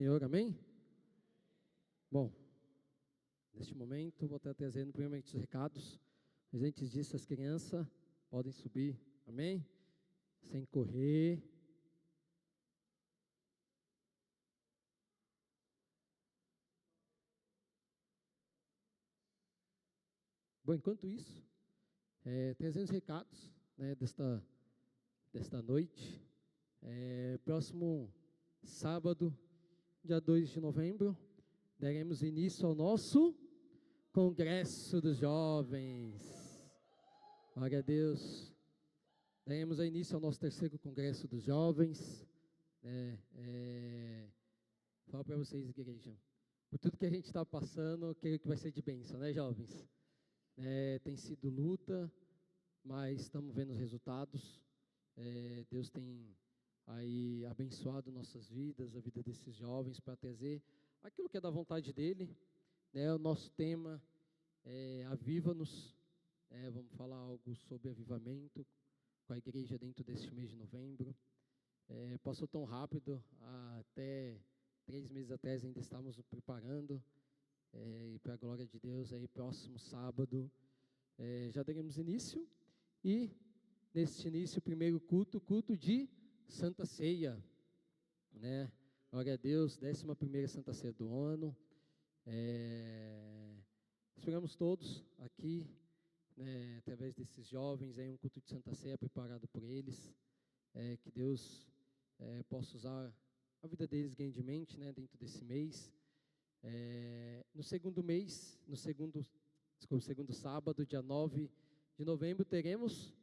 Senhor, amém? Bom, neste momento vou estar trazendo primeiramente os recados, mas antes disso as crianças podem subir, amém? Sem correr. Bom, enquanto isso, trazendo os recados, né, desta noite, próximo sábado, dia 2 de novembro, daremos início ao nosso Congresso dos Jovens. Glória a Deus. Daremos início ao nosso terceiro Congresso dos Jovens. Falo para vocês, igreja, por tudo que a gente está passando, creio que vai ser de bênção, né, jovens? Tem sido luta, mas estamos vendo os resultados. Deus tem aí abençoado nossas vidas, a vida desses jovens, para trazer aquilo que é da vontade dEle. O nosso tema é Aviva-nos. Vamos falar algo sobre avivamento com a igreja dentro deste mês de novembro. Passou tão rápido, até 3 meses atrás ainda estávamos nos preparando, e para a glória de Deus, aí próximo sábado, já daremos início, e neste início, o primeiro culto de Santa Ceia, né? Glória a Deus, 11ª Santa Ceia do ano. Esperamos todos aqui, né, através desses jovens, aí um culto de Santa Ceia preparado por eles, que Deus possa usar a vida deles grandemente, né, dentro desse mês. No segundo sábado, dia 9 de novembro, teremos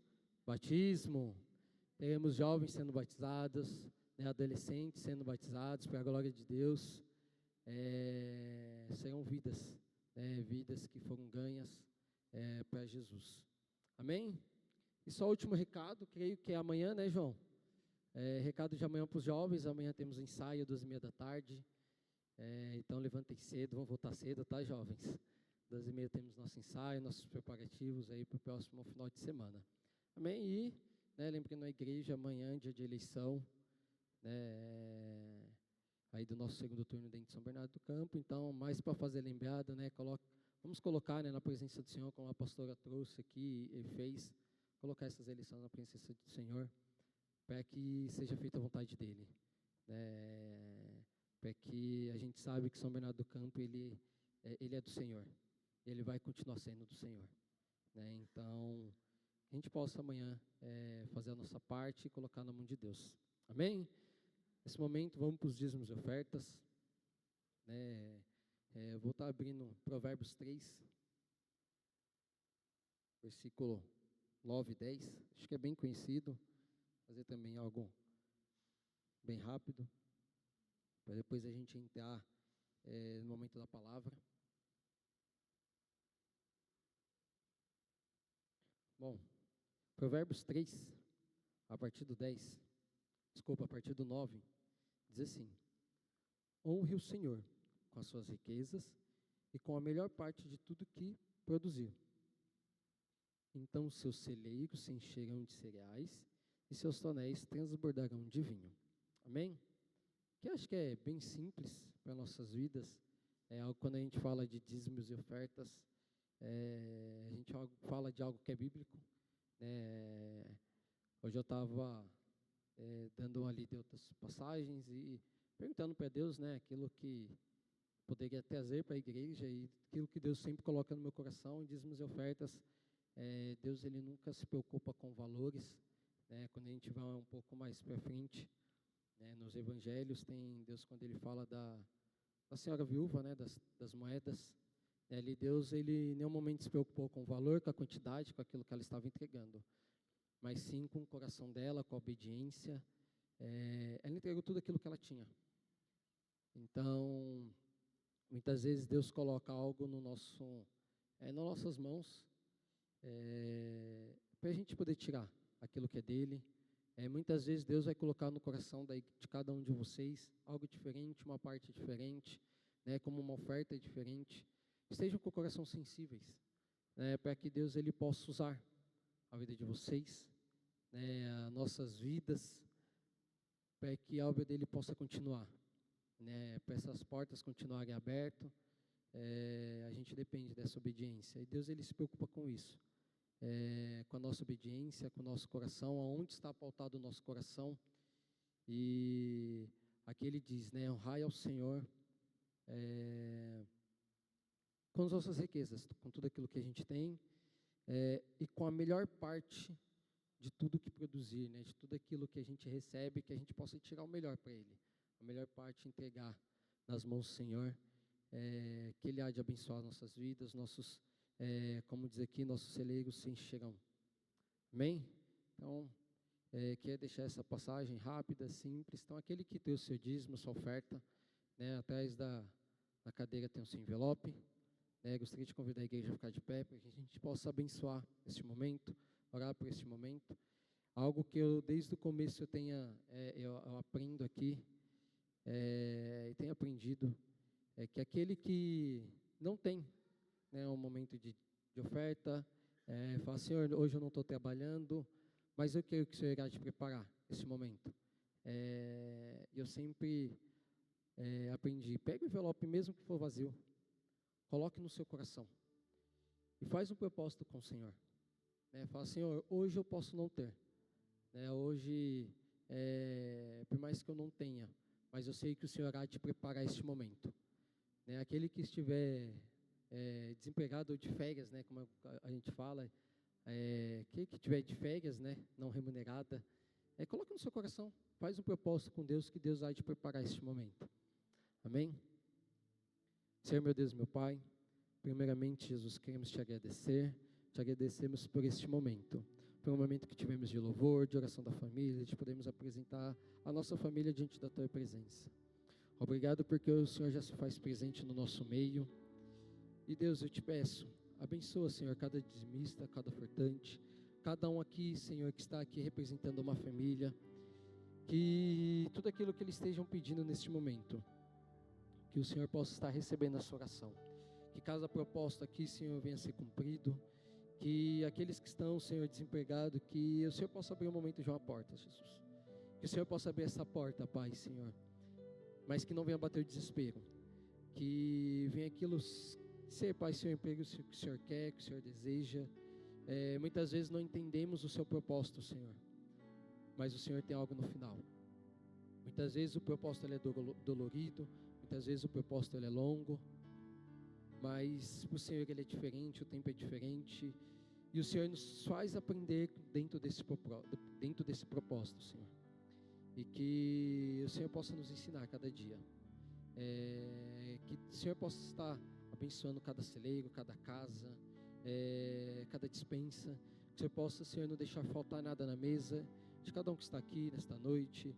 batismo, teremos jovens sendo batizados, né, adolescentes sendo batizados, para a glória de Deus. Serão vidas, vidas que foram ganhas para Jesus. Amém? E só o último recado, creio que é amanhã, né, João? Recado de amanhã para os jovens. Amanhã temos ensaio, 2h30 da tarde. Então levantem cedo, vão voltar cedo, tá, jovens? 2h30 temos nosso ensaio, nossos preparativos aí para o próximo final de semana. Amém? E, lembrando a igreja, amanhã, dia de eleição, aí do nosso segundo turno dentro de São Bernardo do Campo. Então, mais para fazer lembrada, vamos colocar, na presença do Senhor, como a pastora trouxe aqui e fez, colocar essas eleições na presença do Senhor, para que seja feita a vontade dEle, para que a gente sabe que São Bernardo do Campo, ele é do Senhor, ele vai continuar sendo do Senhor, então, a gente possa amanhã fazer a nossa parte e colocar na mão de Deus, amém? Nesse momento, vamos para os dízimos e ofertas, eu vou estar abrindo Provérbios 3, versículo 9 e 10, acho que é bem conhecido, fazer também algo bem rápido, para depois a gente entrar no momento da palavra. Bom, Provérbios 3, a partir do 9, diz assim: honre o Senhor com as suas riquezas e com a melhor parte de tudo que produzir. Então seus celeiros se encherão de cereais e seus tonéis transbordarão de vinho. Amém? Que eu acho que é bem simples para nossas vidas. Quando a gente fala de dízimos e ofertas, a gente fala de algo que é bíblico. Hoje eu estava dando uma lida de outras passagens e perguntando para Deus, aquilo que poderia trazer para a igreja e aquilo que Deus sempre coloca no meu coração, dízimos e ofertas. Deus, ele nunca se preocupa com valores. Quando a gente vai um pouco mais para frente, nos evangelhos, tem Deus, quando ele fala da senhora viúva, das moedas, ali Deus, ele em nenhum momento se preocupou com o valor, com a quantidade, com aquilo que ela estava entregando, mas sim com o coração dela, com a obediência. Ela entregou tudo aquilo que ela tinha. Então, muitas vezes Deus coloca algo nas nossas mãos, para a gente poder tirar aquilo que é dele. Muitas vezes Deus vai colocar no coração de cada um de vocês algo diferente, uma parte diferente, como uma oferta diferente. Estejam com o coração sensíveis, para que Deus, ele possa usar a vida de vocês, as nossas vidas, para que a obra dele possa continuar. né, para essas portas continuarem abertas, a gente depende dessa obediência. E Deus, Ele se preocupa com isso, com a nossa obediência, com o nosso coração, aonde está pautado o nosso coração. E aqui Ele diz, né, honrai ao Senhor com as nossas riquezas, com tudo aquilo que a gente tem, e com a melhor parte de tudo que produzir, né, de tudo aquilo que a gente recebe, que a gente possa tirar o melhor para Ele, a melhor parte entregar nas mãos do Senhor, que Ele há de abençoar nossas vidas, nossos, como diz aqui, nossos celeiros se encherão. Amém? Então, queria deixar essa passagem rápida, simples. Então, aquele que tem o seu dízimo, sua oferta, né, atrás da cadeira tem o seu envelope. Gostaria de convidar a igreja a ficar de pé, para que a gente possa abençoar este momento, orar por este momento. Algo que eu, desde o começo, eu aprendo aqui, e tenho aprendido, é que aquele que não tem, né, um momento de oferta, fala, Senhor, hoje eu não estou trabalhando, mas eu quero que o Senhor irá te preparar esse momento. Eu sempre aprendi, pega o envelope mesmo que for vazio, coloque no seu coração e faz um propósito com o Senhor. Fala, Senhor, hoje eu posso não ter, hoje, por mais que eu não tenha, mas eu sei que o Senhor há de preparar este momento. Aquele que estiver desempregado ou de férias, né, como a gente fala, que estiver de férias, né, não remunerada, coloque no seu coração, faz um propósito com Deus, que Deus há de preparar este momento. Amém? Senhor, meu Deus, meu Pai, primeiramente, Jesus, queremos te agradecemos por este momento, por um momento que tivemos de louvor, de oração da família, de podermos apresentar a nossa família diante da Tua presença. Obrigado porque o Senhor já se faz presente no nosso meio. E Deus, eu te peço, abençoa, Senhor, cada dizimista, cada ofertante, cada um aqui, Senhor, que está aqui representando uma família, que tudo aquilo que eles estejam pedindo neste momento, que o Senhor possa estar recebendo a sua oração, que cada propósito aqui, Senhor, venha a ser cumprido, que aqueles que estão, Senhor, desempregados, que o Senhor possa abrir um momento de uma porta, Jesus, que o Senhor possa abrir essa porta, Pai, Senhor, mas que não venha bater o desespero, que venha aquilo ser, Pai, Senhor, emprego que o Senhor quer, que o Senhor deseja. Muitas vezes não entendemos o seu propósito, Senhor, mas o Senhor tem algo no final. Muitas vezes o propósito ele é dolorido, muitas vezes o propósito ele é longo, mas o Senhor ele é diferente, o tempo é diferente, e o Senhor nos faz aprender dentro desse propósito, Senhor, e que o Senhor possa nos ensinar cada dia, que o Senhor possa estar abençoando cada celeiro, cada casa, cada dispensa, que o Senhor possa, Senhor, não deixar faltar nada na mesa de cada um que está aqui nesta noite,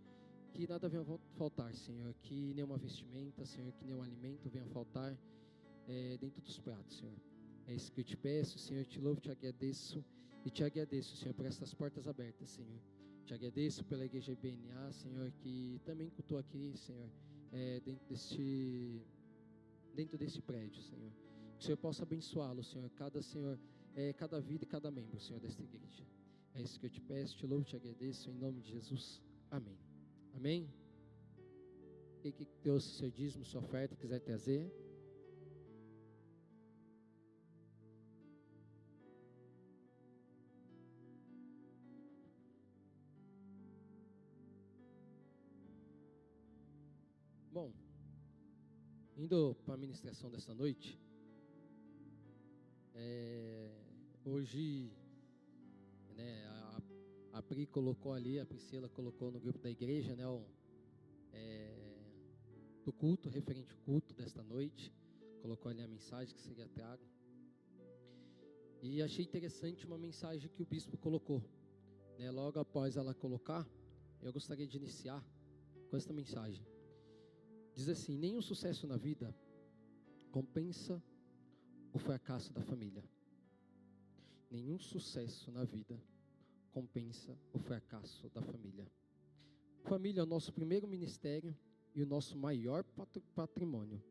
que nada venha faltar, Senhor, que nenhuma vestimenta, Senhor, que nenhum alimento venha faltar dentro dos pratos, Senhor. É isso que eu te peço, Senhor, eu te louvo, te agradeço, e te agradeço, Senhor, por essas portas abertas, Senhor. Te agradeço pela igreja BNA, Senhor, que também cultuou aqui, Senhor, dentro desse prédio, Senhor. Que o Senhor possa abençoá-lo, Senhor, cada vida e cada membro, Senhor, desta igreja. É isso que eu te peço, te louvo, te agradeço, em nome de Jesus. Amém. Amém? Quem que trouxe seu dízimo, sua oferta, quiser trazer? Bom, indo para a ministração dessa noite, hoje, né, a Pri colocou ali, a Priscila colocou no grupo da igreja, né, do culto, referente ao culto desta noite, colocou ali a mensagem que seria trago, e achei interessante uma mensagem que o bispo colocou, né, logo após ela colocar, eu gostaria de iniciar com esta mensagem. Diz assim: nenhum sucesso na vida compensa o fracasso da família. Nenhum sucesso na vida compensa o fracasso da família. Família é o nosso primeiro ministério e o nosso maior patrimônio.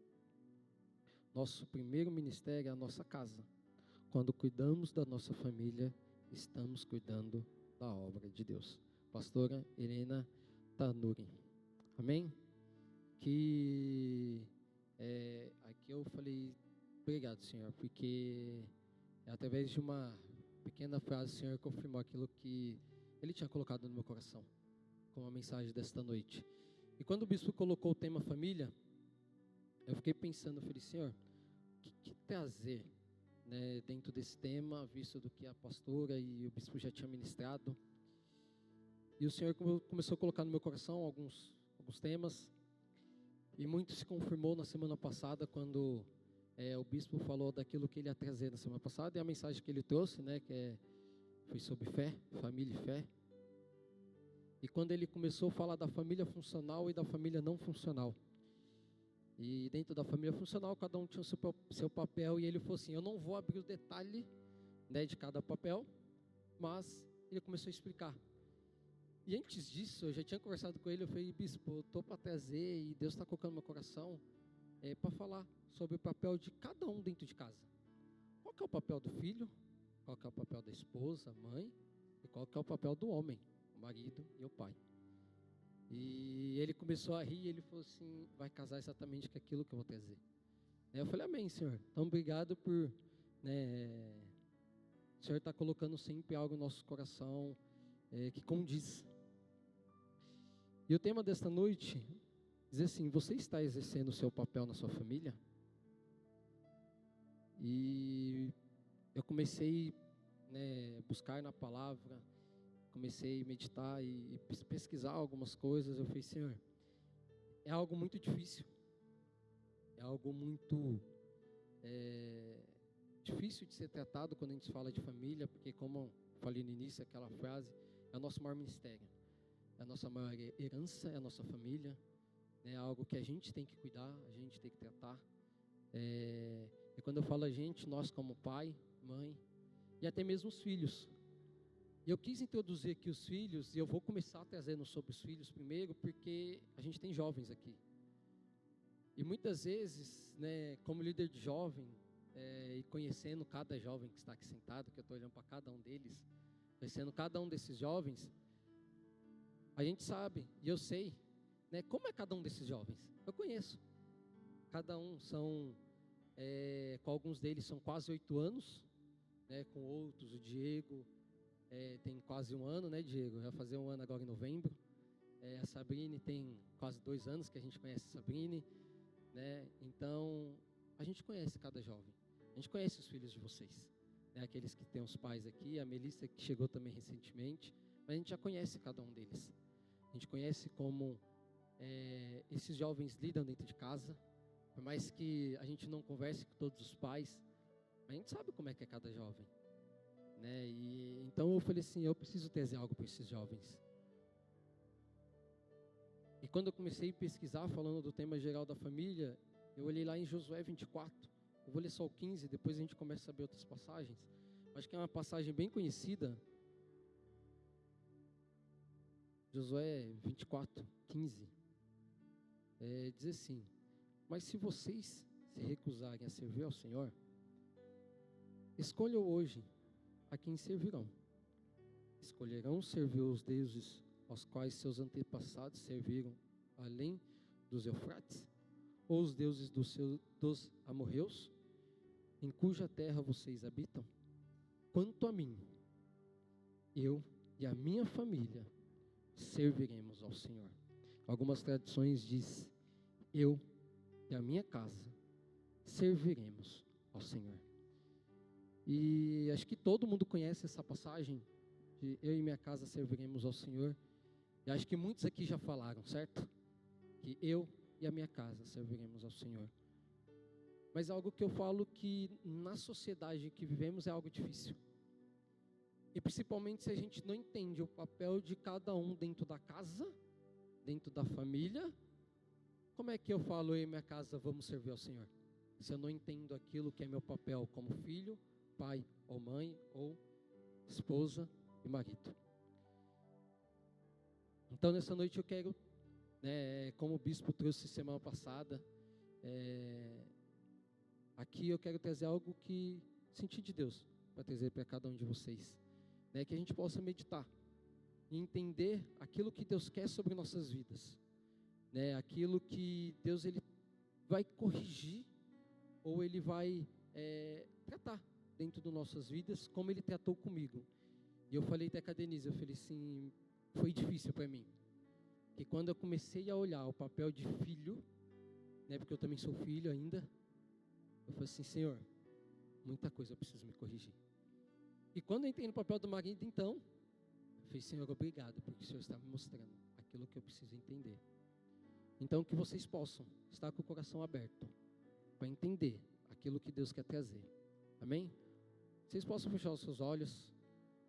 Nosso primeiro ministério é a nossa casa. Quando cuidamos da nossa família, estamos cuidando da obra de Deus. Pastora Helena Tanuri. Amém? aqui eu falei, obrigado, Senhor, porque através de uma pequena frase, o Senhor confirmou aquilo que Ele tinha colocado no meu coração, como a mensagem desta noite. E quando o bispo colocou o tema família, eu fiquei pensando, eu falei, Senhor, o que trazer, né, dentro desse tema, visto do que a pastora e o bispo já tinham ministrado. E o Senhor começou a colocar no meu coração alguns temas, e muito se confirmou na semana passada, quando o bispo falou daquilo que ele ia trazer na semana passada, e a mensagem que ele trouxe, né, foi sobre fé, família e fé. E quando ele começou a falar da família funcional e da família não funcional, e dentro da família funcional, cada um tinha o seu papel, e ele falou assim, eu não vou abrir o detalhe, né, de cada papel, mas ele começou a explicar. E antes disso, eu já tinha conversado com ele, eu falei, bispo, eu estou para trazer, e Deus está colocando no meu coração, para falar sobre o papel de cada um dentro de casa. Qual que é o papel do filho? Qual que é o papel da esposa, mãe? E qual que é o papel do homem, o marido e o pai? E ele começou a rir, e ele falou assim, vai casar exatamente com aquilo que eu vou trazer. Eu falei, amém, Senhor. Então, obrigado por, né, o Senhor está colocando sempre algo no nosso coração que condiz. E o tema desta noite diz assim, você está exercendo o seu papel na sua família? E eu comecei, né, buscar na palavra, comecei a meditar e pesquisar algumas coisas. Eu falei, Senhor, é algo muito difícil, é algo muito difícil de ser tratado quando a gente fala de família, porque como eu falei no início, aquela frase, é o nosso maior ministério, é a nossa maior herança, é a nossa família, é algo que a gente tem que cuidar, a gente tem que tratar. E quando eu falo a gente, nós como pai, mãe, e até mesmo os filhos. E eu quis introduzir aqui os filhos, e eu vou começar trazendo sobre os filhos primeiro, porque a gente tem jovens aqui. E muitas vezes, né, como líder de jovem, e conhecendo cada jovem que está aqui sentado, que eu estou olhando para cada um deles, conhecendo cada um desses jovens, a gente sabe, e eu sei, né, como é cada um desses jovens. Eu conheço. Cada um são, com alguns deles são quase 8 anos, né, com outros, o Diego tem quase 1 ano, né, Diego? Vai fazer 1 ano agora em novembro. A Sabrine tem quase 2 anos que a gente conhece a Sabrine, né? Então, a gente conhece cada jovem. A gente conhece os filhos de vocês, né? Aqueles que têm os pais aqui, a Melissa que chegou também recentemente, mas a gente já conhece cada um deles. A gente conhece como esses jovens lidam dentro de casa, por mais que a gente não converse com todos os pais, a gente sabe como é que é cada jovem, né? E então eu falei assim, eu preciso trazer algo para esses jovens. E quando eu comecei a pesquisar, falando do tema geral da família, eu olhei lá em Josué 24, eu vou ler só o 15, depois a gente começa a saber outras passagens. Acho que é uma passagem bem conhecida. Josué 24, 15, diz assim, mas se vocês se recusarem a servir ao Senhor, escolham hoje a quem servirão. Escolherão servir os deuses aos quais seus antepassados serviram além dos Eufrates, ou os deuses dos amorreus, em cuja terra vocês habitam? Quanto a mim, eu e a minha família serviremos ao Senhor. Algumas traduções diz, eu e a minha casa serviremos ao Senhor. E acho que todo mundo conhece essa passagem de eu e minha casa serviremos ao Senhor. E acho que muitos aqui já falaram, certo? Que eu e a minha casa serviremos ao Senhor. Mas algo que eu falo que na sociedade que vivemos é algo difícil. E principalmente se a gente não entende o papel de cada um dentro da casa, dentro da família, como é que eu falo eu e minha casa vamos servir ao Senhor? Se eu não entendo aquilo que é meu papel como filho, pai ou mãe, ou esposa e marido. Então nessa noite eu quero, como o bispo trouxe semana passada, aqui eu quero trazer algo que senti de Deus, para trazer para cada um de vocês, que a gente possa meditar e entender aquilo que Deus quer sobre nossas vidas. né? Aquilo que Deus ele vai corrigir ou ele vai tratar dentro das nossas vidas, como ele tratou comigo. E eu falei até com a Denise, eu falei assim, foi difícil para mim, que quando eu comecei a olhar o papel de filho, né, porque eu também sou filho ainda, eu falei assim, Senhor, muita coisa eu preciso me corrigir. E quando eu entrei no papel do marido, então, eu falei, Senhor, obrigado, porque o Senhor está me mostrando aquilo que eu preciso entender. Então, que vocês possam estar com o coração aberto para entender aquilo que Deus quer trazer. Amém? Vocês possam fechar os seus olhos,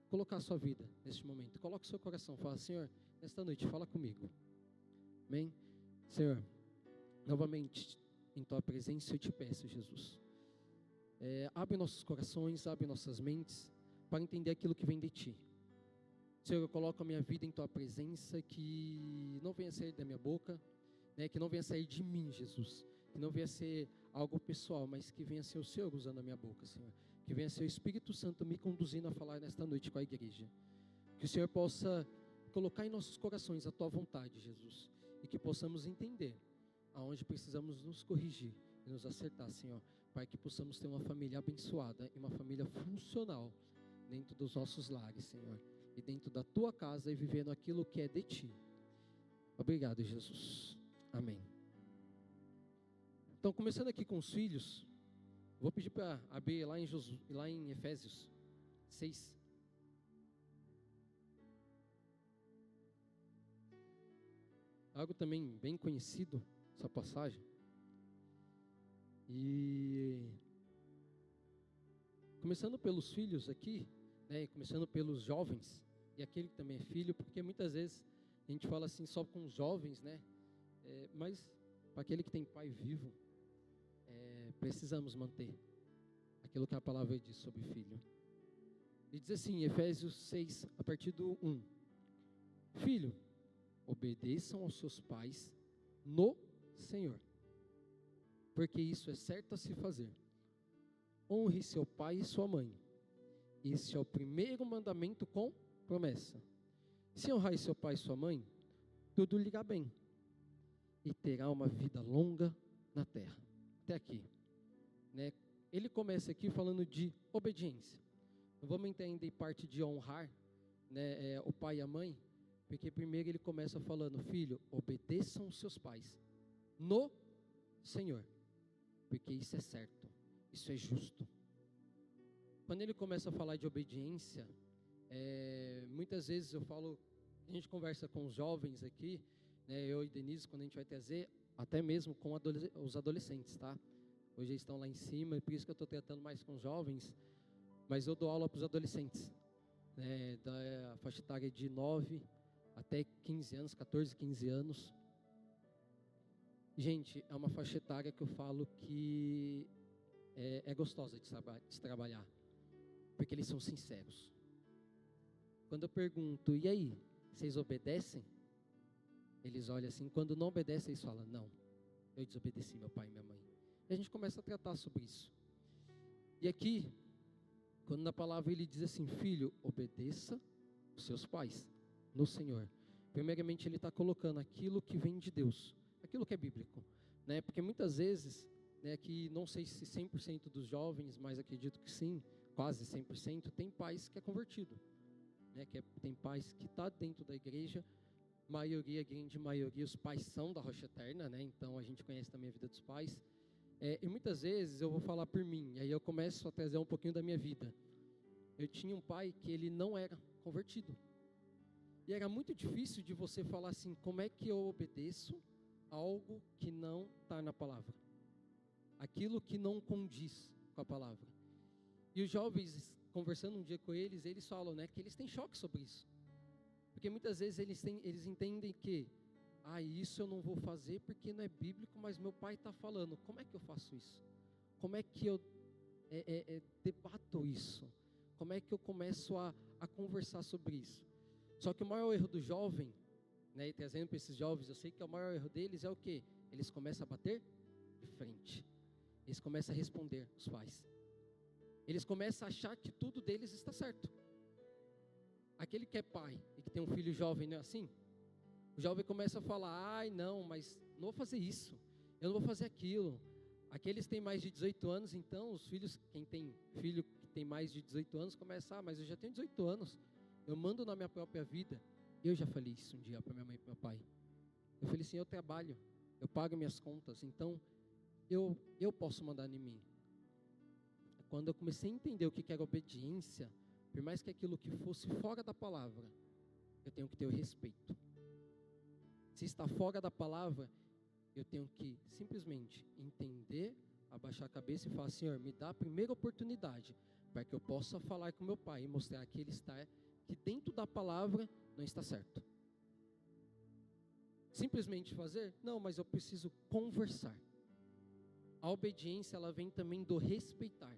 colocar a sua vida neste momento. Coloque o seu coração, fala, Senhor, nesta noite, fala comigo. Amém? Senhor, novamente, em Tua presença eu te peço, Jesus. Abre nossos corações, abre nossas mentes, para entender aquilo que vem de Ti. Senhor, eu coloco a minha vida em Tua presença, que não venha sair da minha boca, né, que não venha sair de mim, Jesus, que não venha ser algo pessoal, mas que venha ser o Senhor usando a minha boca, Senhor, que venha ser o Espírito Santo me conduzindo a falar nesta noite com a igreja, que o Senhor possa colocar em nossos corações a Tua vontade, Jesus, e que possamos entender aonde precisamos nos corrigir e nos acertar, Senhor, para que possamos ter uma família abençoada e uma família funcional dentro dos nossos lares, Senhor, e dentro da Tua casa e vivendo aquilo que é de Ti. Obrigado, Jesus. Amém. Então, começando aqui com os filhos, vou pedir para abrir lá em Efésios 6. Algo também bem conhecido, essa passagem. E começando pelos filhos aqui, né, começando pelos jovens, e aquele que também é filho, porque muitas vezes a gente fala assim só com os jovens, né? Mas para aquele que tem pai vivo, precisamos manter aquilo que a palavra diz sobre filho. E diz assim, Efésios 6, a partir do 1. Filho, obedeçam aos seus pais no Senhor, porque isso é certo a se fazer. Honre seu pai e sua mãe. Esse é o primeiro mandamento com promessa. Se honrar seu pai e sua mãe, tudo lhe irá bem, e terá uma vida longa na terra. Até aqui, né? Ele começa aqui falando de obediência. Não vamos entender parte de honrar, né, o pai e a mãe, porque primeiro ele começa falando, filho, obedeçam os seus pais no Senhor, porque isso é certo, isso é justo. Quando ele começa a falar de obediência, muitas vezes eu falo, a gente conversa com os jovens aqui, né, eu e Denise, quando a gente vai trazer, até mesmo com os adolescentes, tá? Hoje eles estão lá em cima, e por isso que eu estou tratando mais com os jovens, mas eu dou aula para os adolescentes, né, da faixa etária de 9 até 15 anos, 14, 15 anos. Gente, é uma faixa etária que eu falo que é gostosa de se trabalhar, porque eles são sinceros. Quando eu pergunto, e aí, vocês obedecem? Eles olham assim, quando não obedecem, eles falam, não, eu desobedeci meu pai e minha mãe. E a gente começa a tratar sobre isso. E aqui, quando na palavra ele diz assim, filho, obedeça os seus pais no Senhor. Primeiramente ele está colocando aquilo que vem de Deus, aquilo que é bíblico, né? Porque muitas vezes, né, que não sei se 100% dos jovens, mas acredito que sim, quase 100%, tem pais que é convertido, né? Tem pais que está dentro da igreja, grande maioria, os pais são da Rocha Eterna, né? Então a gente conhece também a vida dos pais. E muitas vezes eu vou falar por mim, e aí eu começo a trazer um pouquinho da minha vida. Eu tinha um pai que ele não era convertido. E era muito difícil de você falar assim, como é que eu obedeço algo que não está na palavra? Aquilo que não condiz com a palavra. E os jovens, conversando um dia com eles, eles falam, né, que eles têm choque sobre isso. Porque muitas vezes eles entendem que, isso eu não vou fazer porque não é bíblico, mas meu pai está falando. Como é que eu faço isso? Como é que eu debato isso? Como é que eu começo a conversar sobre isso? Só que o maior erro do jovem, né, e trazendo para esses jovens, eu sei que o maior erro deles é o quê? Eles começam a bater de frente. Eles começam a responder os pais. Eles começam a achar que tudo deles está certo. Aquele que é pai e que tem um filho jovem, não é assim? O jovem começa a falar, ai não, mas não vou fazer isso, eu não vou fazer aquilo. Aqueles que têm mais de 18 anos, então, os filhos, quem tem filho que tem mais de 18 anos, começa, mas eu já tenho 18 anos, eu mando na minha própria vida. Eu já falei isso um dia para minha mãe e para meu pai. Eu falei assim, eu trabalho, eu pago minhas contas, então eu posso mandar em mim. Quando eu comecei a entender o que era obediência, por mais que aquilo que fosse fora da palavra, eu tenho que ter o respeito. Se está fora da palavra, eu tenho que simplesmente entender, abaixar a cabeça e falar, Senhor, me dá a primeira oportunidade para que eu possa falar com meu pai e mostrar que ele está, que dentro da palavra não está certo. Simplesmente fazer? Não, mas eu preciso conversar. A obediência, ela vem também do respeitar.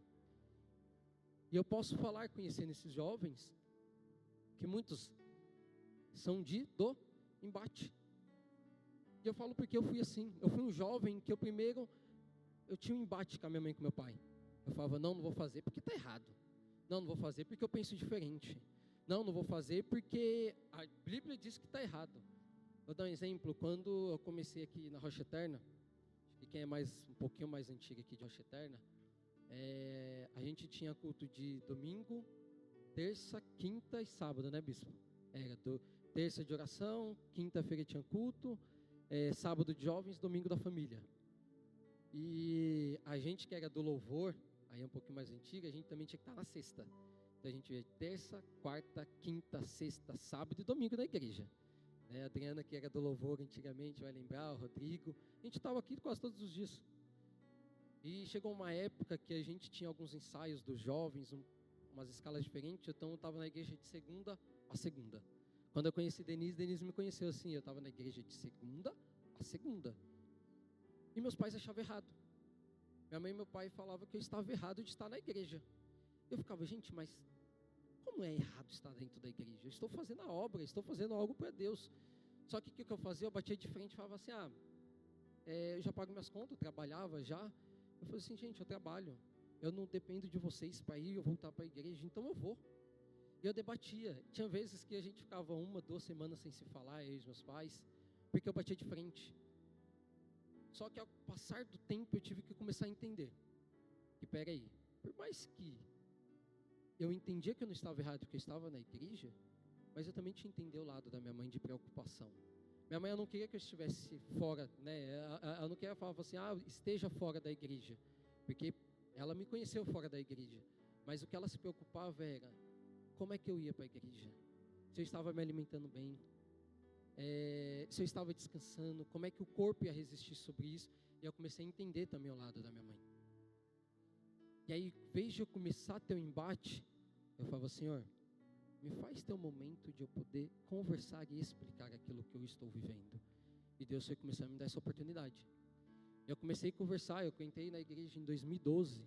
E eu posso falar, conhecendo esses jovens, que muitos são do embate. E eu falo porque eu fui assim. Eu fui um jovem que eu tinha um embate com a minha mãe e com meu pai. Eu falava, não vou fazer porque está errado. Não vou fazer porque eu penso diferente. Não vou fazer porque a Bíblia diz que está errado. Vou dar um exemplo. Quando eu comecei aqui na Rocha Eterna, e quem é um pouquinho mais antigo aqui de Rocha Eterna, a gente tinha culto de domingo, terça, quinta e sábado, né, bispo? Era terça de oração, quinta-feira tinha culto, sábado de jovens, domingo da família. E a gente que era do louvor, aí é um pouquinho mais antiga, a gente também tinha que estar na sexta. Então a gente ia terça, quarta, quinta, sexta, sábado e domingo na igreja. A Adriana, que era do louvor antigamente, vai lembrar, o Rodrigo, a gente estava aqui quase todos os dias. E chegou uma época que a gente tinha alguns ensaios dos jovens, umas escalas diferentes, então eu estava na igreja de segunda a segunda. Quando eu conheci Denise me conheceu assim, eu estava na igreja de segunda a segunda. E meus pais achavam errado. Minha mãe e meu pai falavam que eu estava errado de estar na igreja. Eu ficava, gente, mas como é errado estar dentro da igreja? Eu estou fazendo a obra, estou fazendo algo para Deus. Só que o que eu fazia? Eu batia de frente e falava assim, eu já pago minhas contas, eu trabalhava já. Eu falei assim, gente, eu trabalho, eu não dependo de vocês para ir ou voltar para a igreja, então eu vou. E eu debatia, tinha vezes que a gente ficava 1-2 semanas sem se falar, eu e os meus pais, porque eu batia de frente. Só que ao passar do tempo eu tive que começar a entender, que peraí, por mais que eu entendia que eu não estava errado porque eu estava na igreja, mas eu também tinha que entender o lado da minha mãe de preocupação. Minha mãe, ela não queria que eu estivesse fora, né? Ela não queria falar assim, esteja fora da igreja, porque ela me conheceu fora da igreja. Mas o que ela se preocupava era, como é que eu ia para a igreja? Se eu estava me alimentando bem, se eu estava descansando, como é que o corpo ia resistir sobre isso? E eu comecei a entender também o lado da minha mãe. E aí, em vez de eu começar a ter um embate, eu falava, Senhor, me faz ter um momento de eu poder conversar e explicar aquilo que eu estou vivendo. E Deus foi começando a me dar essa oportunidade. Eu comecei a conversar, eu entrei na igreja em 2012.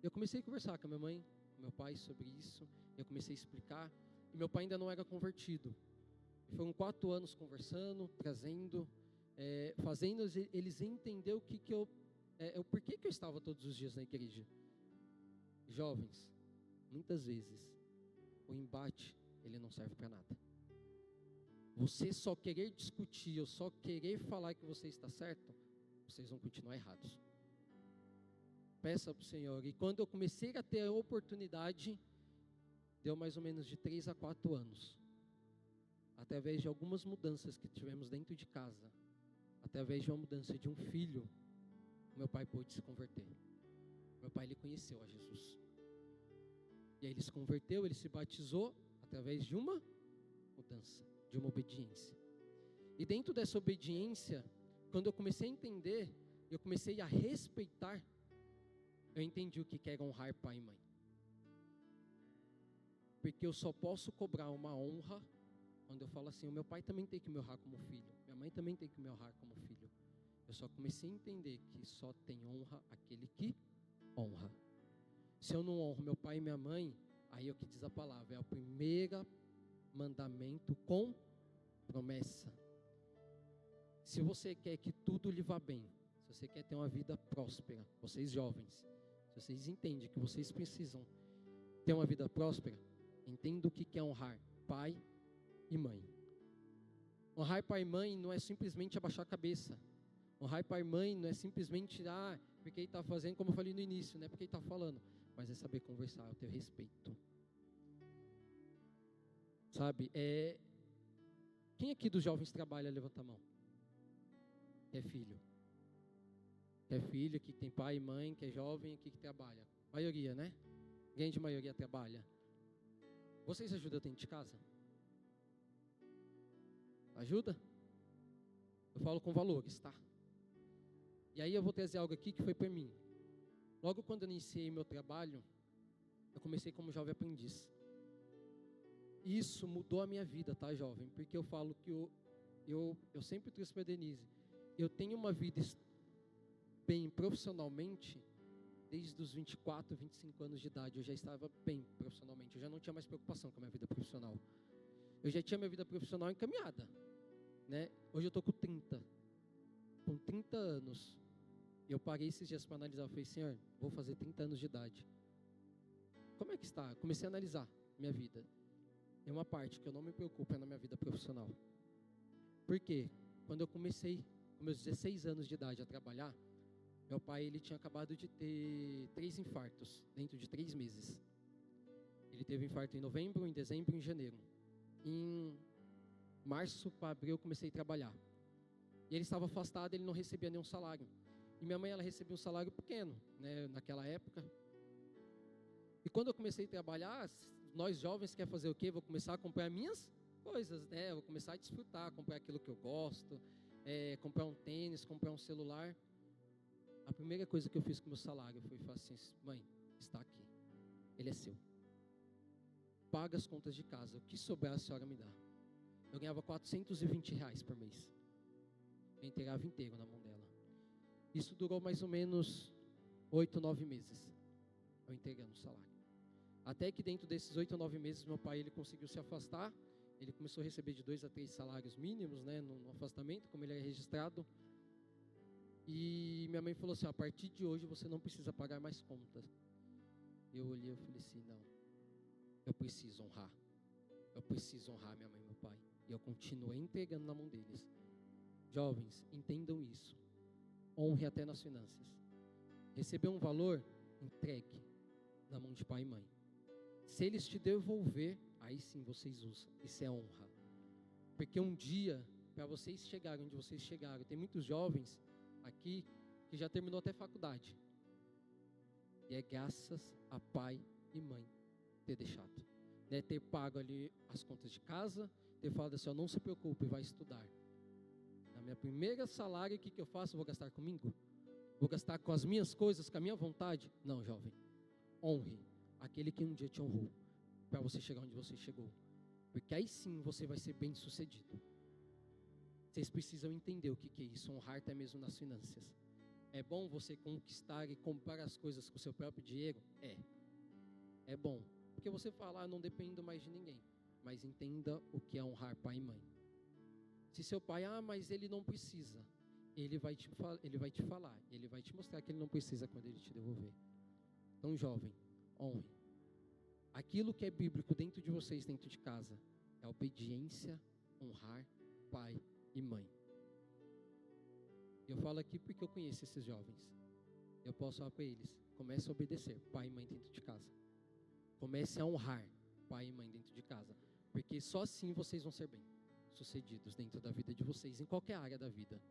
Eu comecei a conversar com a minha mãe, com meu pai sobre isso. Eu comecei a explicar. E meu pai ainda não era convertido. E foram 4 anos conversando, trazendo, fazendo eles entender o porquê que eu estava todos os dias na igreja. Jovens, muitas vezes, o embate, ele não serve para nada. Você só querer discutir, ou só querer falar que você está certo, vocês vão continuar errados. Peça para o Senhor. E quando eu comecei a ter a oportunidade, deu mais ou menos de 3 a 4 anos. Através de algumas mudanças que tivemos dentro de casa, através de uma mudança de um filho, meu pai pôde se converter. Meu pai, ele conheceu a Jesus. E aí ele se converteu, ele se batizou através de uma mudança, de uma obediência. E dentro dessa obediência, quando eu comecei a entender, eu comecei a respeitar, eu entendi o que era honrar pai e mãe. Porque eu só posso cobrar uma honra quando eu falo assim, o meu pai também tem que me honrar como filho, minha mãe também tem que me honrar como filho. Eu só comecei a entender que só tem honra aquele que honra. Se eu não honro meu pai e minha mãe, aí é o que diz a palavra, é o primeiro mandamento com promessa. Se você quer que tudo lhe vá bem, se você quer ter uma vida próspera, vocês jovens, se vocês entendem que vocês precisam ter uma vida próspera, entenda o que é honrar pai e mãe. Honrar pai e mãe não é simplesmente abaixar a cabeça. Honrar pai e mãe não é simplesmente, porque ele está fazendo, como eu falei no início, não é porque ele está falando, mas é saber conversar, é o ter respeito. Sabe, quem aqui dos jovens trabalha, levanta a mão. É filho. É filho, que tem pai e mãe, que é jovem, aqui que trabalha. Maioria, né? Grande maioria trabalha. Vocês ajudam dentro de casa? Ajuda? Eu falo com valores, tá? E aí eu vou trazer algo aqui que foi para mim. Logo quando eu iniciei meu trabalho, eu comecei como jovem aprendiz. Isso mudou a minha vida, tá, jovem? Porque eu falo que eu sempre trouxe para a Denise. Eu tenho uma vida bem profissionalmente desde os 24, 25 anos de idade. Eu já estava bem profissionalmente. Eu já não tinha mais preocupação com a minha vida profissional. Eu já tinha minha vida profissional encaminhada, né? Hoje eu estou com 30. Com 30 anos. Eu parei esses dias para analisar. Eu falei, Senhor, vou fazer 30 anos de idade. Como é que está? Comecei a analisar minha vida. É uma parte que eu não me preocupo é na minha vida profissional. Por quê? Quando eu comecei, com meus 16 anos de idade, a trabalhar, meu pai, ele tinha acabado de ter 3 infartos dentro de 3 meses. Ele teve infarto em novembro, em dezembro e em janeiro. Em março para abril eu comecei a trabalhar. E ele estava afastado, ele não recebia nenhum salário. E minha mãe, ela recebia um salário pequeno, né, naquela época. E quando eu comecei a trabalhar, nós jovens quer fazer o quê? Vou começar a comprar minhas coisas, né? Vou começar a desfrutar, comprar aquilo que eu gosto, comprar um tênis, comprar um celular. A primeira coisa que eu fiz com o meu salário foi falar assim, mãe, está aqui, ele é seu. Paga as contas de casa, o que sobrar a senhora me dá. Eu ganhava R$420 por mês. Eu entregava inteiro na mão dela. Isso durou mais ou menos 8, 9 meses, eu entregando o salário. Até que dentro desses 8 ou 9 meses, meu pai, ele conseguiu se afastar. Ele começou a receber de 2 a 3 salários mínimos, né, no afastamento, como ele é registrado. E minha mãe falou assim, a partir de hoje você não precisa pagar mais contas. Eu olhei e falei assim, não, eu preciso honrar. Eu preciso honrar minha mãe e meu pai. E eu continuei entregando na mão deles. Jovens, entendam isso. Honre até nas finanças. Receber um valor, entregue na mão de pai e mãe. Se eles te devolver, aí sim vocês usam. Isso é honra. Porque um dia, para vocês chegarem onde vocês chegaram, tem muitos jovens aqui que já terminou até faculdade. E é graças a pai e mãe ter deixado. Né? Ter pago ali as contas de casa, ter falado assim, não se preocupe, vai estudar. Na minha primeira salário, o que eu faço? Vou gastar comigo? Vou gastar com as minhas coisas, com a minha vontade? Não, jovem. Honre aquele que um dia te honrou, para você chegar onde você chegou. Porque aí sim você vai ser bem sucedido. Vocês precisam entender o que é isso, honrar até mesmo nas finanças. É bom você conquistar e comprar as coisas com o seu próprio dinheiro? É bom. Porque você fala, não dependo mais de ninguém. Mas entenda o que é honrar pai e mãe. Se seu pai, mas ele não precisa. Ele vai te falar, ele vai te mostrar que ele não precisa quando ele te devolver. Então, jovem, honre. Aquilo que é bíblico dentro de vocês, dentro de casa, é obediência, honrar pai e mãe. Eu falo aqui porque eu conheço esses jovens. Eu posso falar para eles, comece a obedecer pai e mãe dentro de casa. Comece a honrar pai e mãe dentro de casa. Porque só assim vocês vão ser bem sucedidos dentro da vida de vocês, em qualquer área da vida.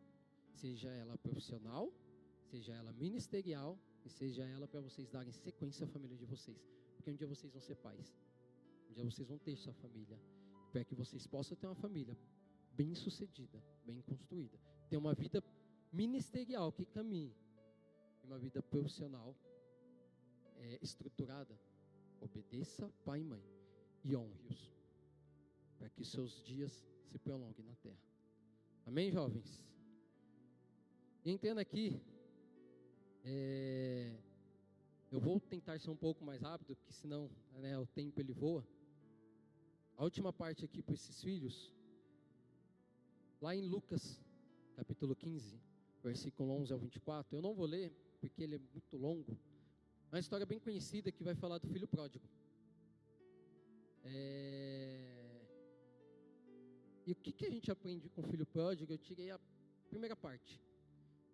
Seja ela profissional, seja ela ministerial, e seja ela para vocês darem sequência à família de vocês. Porque um dia vocês vão ser pais. Um dia vocês vão ter sua família. Para que vocês possam ter uma família bem sucedida, bem construída. Ter uma vida ministerial que caminhe. E uma vida profissional estruturada. Obedeça pai e mãe. E honre-os. Para que seus dias se prolonguem na terra. Amém, jovens? E entrando aqui, eu vou tentar ser um pouco mais rápido, porque senão o tempo ele voa. A última parte aqui para esses filhos, lá em Lucas, capítulo 15, versículo 11 ao 24, eu não vou ler, porque ele é muito longo. É uma história bem conhecida que vai falar do filho pródigo. E o que a gente aprende com o filho pródigo? Eu tirei a primeira parte,